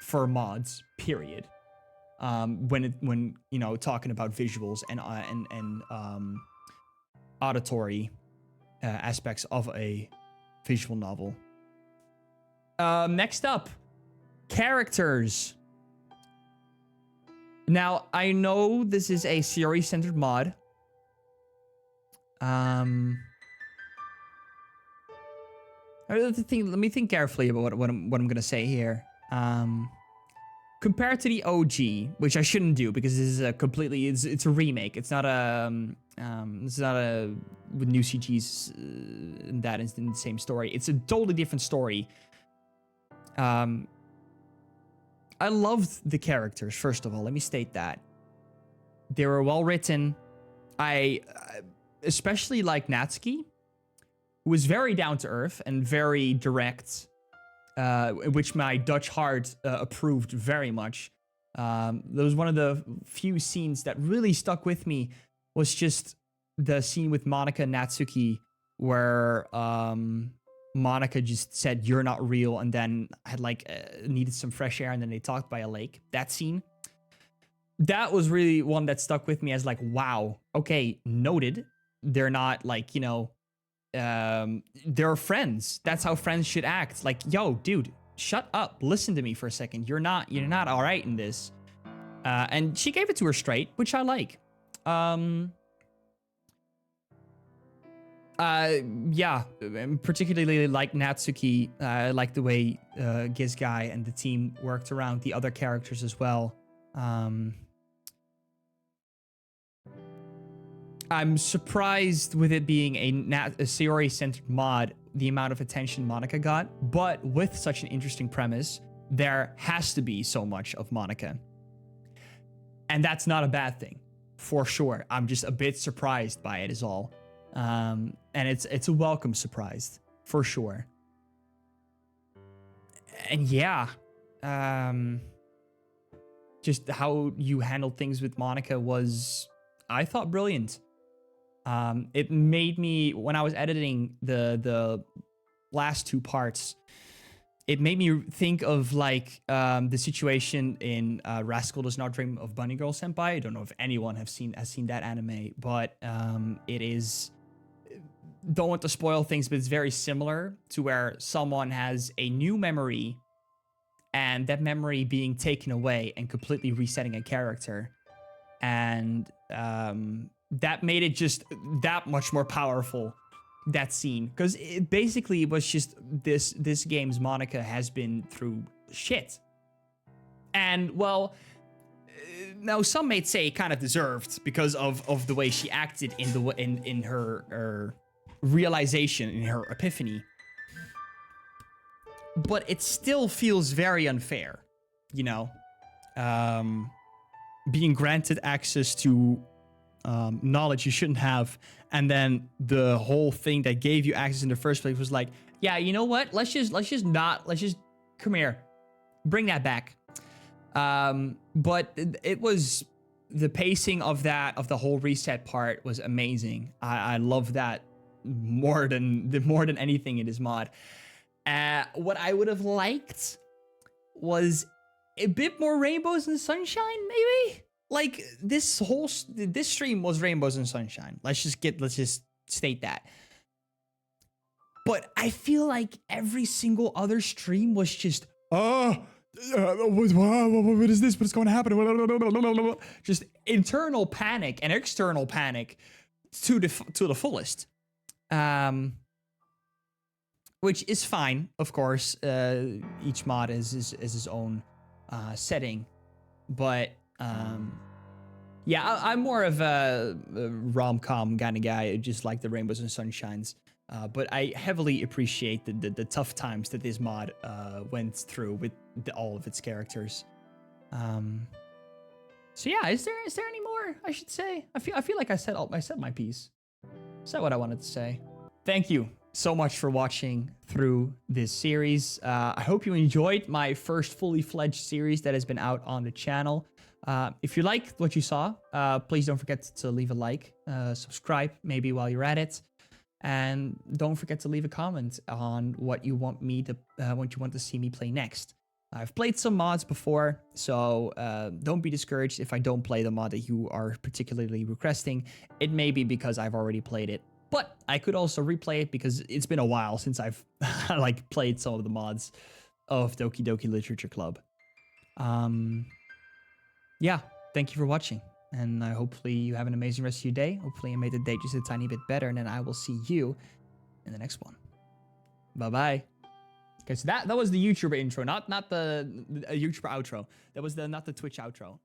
for mods, period. When talking about visuals and auditory aspects of a visual novel. Next up, characters. Now, I know this is a series-centered mod. Let me think carefully about what I'm gonna say here. Compared to the OG, which I shouldn't do because this is a completely it's a remake. It's not a with new CGs in that instant the same story. It's a totally different story. I loved the characters, first of all. Let me state that. They were well written. I especially like Natsuki, who was very down to earth and very direct, which my Dutch heart approved very much. That was one of the few scenes that really stuck with me. Was just the scene with Monica and Natsuki, where Monica just said, "You're not real," and then had needed some fresh air, and then they talked by a lake. That scene. That was really one that stuck with me as like, wow, okay, noted. They're not like, they're friends. That's how friends should act. Like, yo, dude, shut up. Listen to me for a second. You're not all right in this. And she gave it to her straight, which I like. Yeah, particularly like Natsuki. I like the way Gizguy and the team worked around the other characters as well. I'm surprised with it being a Sayori-centered mod, the amount of attention Monica got, but with such an interesting premise, there has to be so much of Monica. And that's not a bad thing, for sure. I'm just a bit surprised by it is all. And it's a welcome surprise, for sure. And yeah, just how you handled things with Monica was, I thought, brilliant. It made me, when I was editing the last two parts, it made me think of like the situation in Rascal Does Not Dream of Bunny Girl Senpai. I don't know if anyone has seen that anime, but it is, don't want to spoil things, but it's very similar to where someone has a new memory and that memory being taken away and completely resetting a character. And that made it just that much more powerful, that scene. Because it basically was just this game's Monica has been through shit. And, well, now some may say kind of deserved because of the way she acted in her realization, in her epiphany. But it still feels very unfair, being granted access to knowledge you shouldn't have, and then the whole thing that gave you access in the first place was like, yeah, you know what? Let's just come here, bring that back. But it was the pacing of the whole reset part was amazing. I love that more than anything in this mod. What I would have liked was a bit more rainbows and sunshine, maybe. Like this stream was rainbows and sunshine. Let's just state that. But I feel like every single other stream was just, what is this? What's going to happen? Just internal panic and external panic to the fullest. Which is fine, of course. Each mod is his own setting, but yeah, I'm more of a rom-com kind of guy. I just like the rainbows and sunshines. But I heavily appreciate the tough times that this mod went through with all of its characters. So yeah, is there any more I should say? I feel like I said my piece. Is that what I wanted to say? Thank you so much for watching through this series. I hope you enjoyed my first fully fledged series that has been out on the channel. If you liked what you saw, please don't forget to leave a like, subscribe maybe while you're at it, and don't forget to leave a comment on what you want to see me play next. I've played some mods before, so don't be discouraged if I don't play the mod that you are particularly requesting. It may be because I've already played it, but I could also replay it because it's been a while since I've played some of the mods of Doki Doki Literature Club. Yeah, thank you for watching, and hopefully you have an amazing rest of your day. Hopefully I made the day just a tiny bit better, and then I will see you in the next one. Bye-bye. Okay, so that was the YouTuber intro, not the YouTuber outro. That was not the Twitch outro.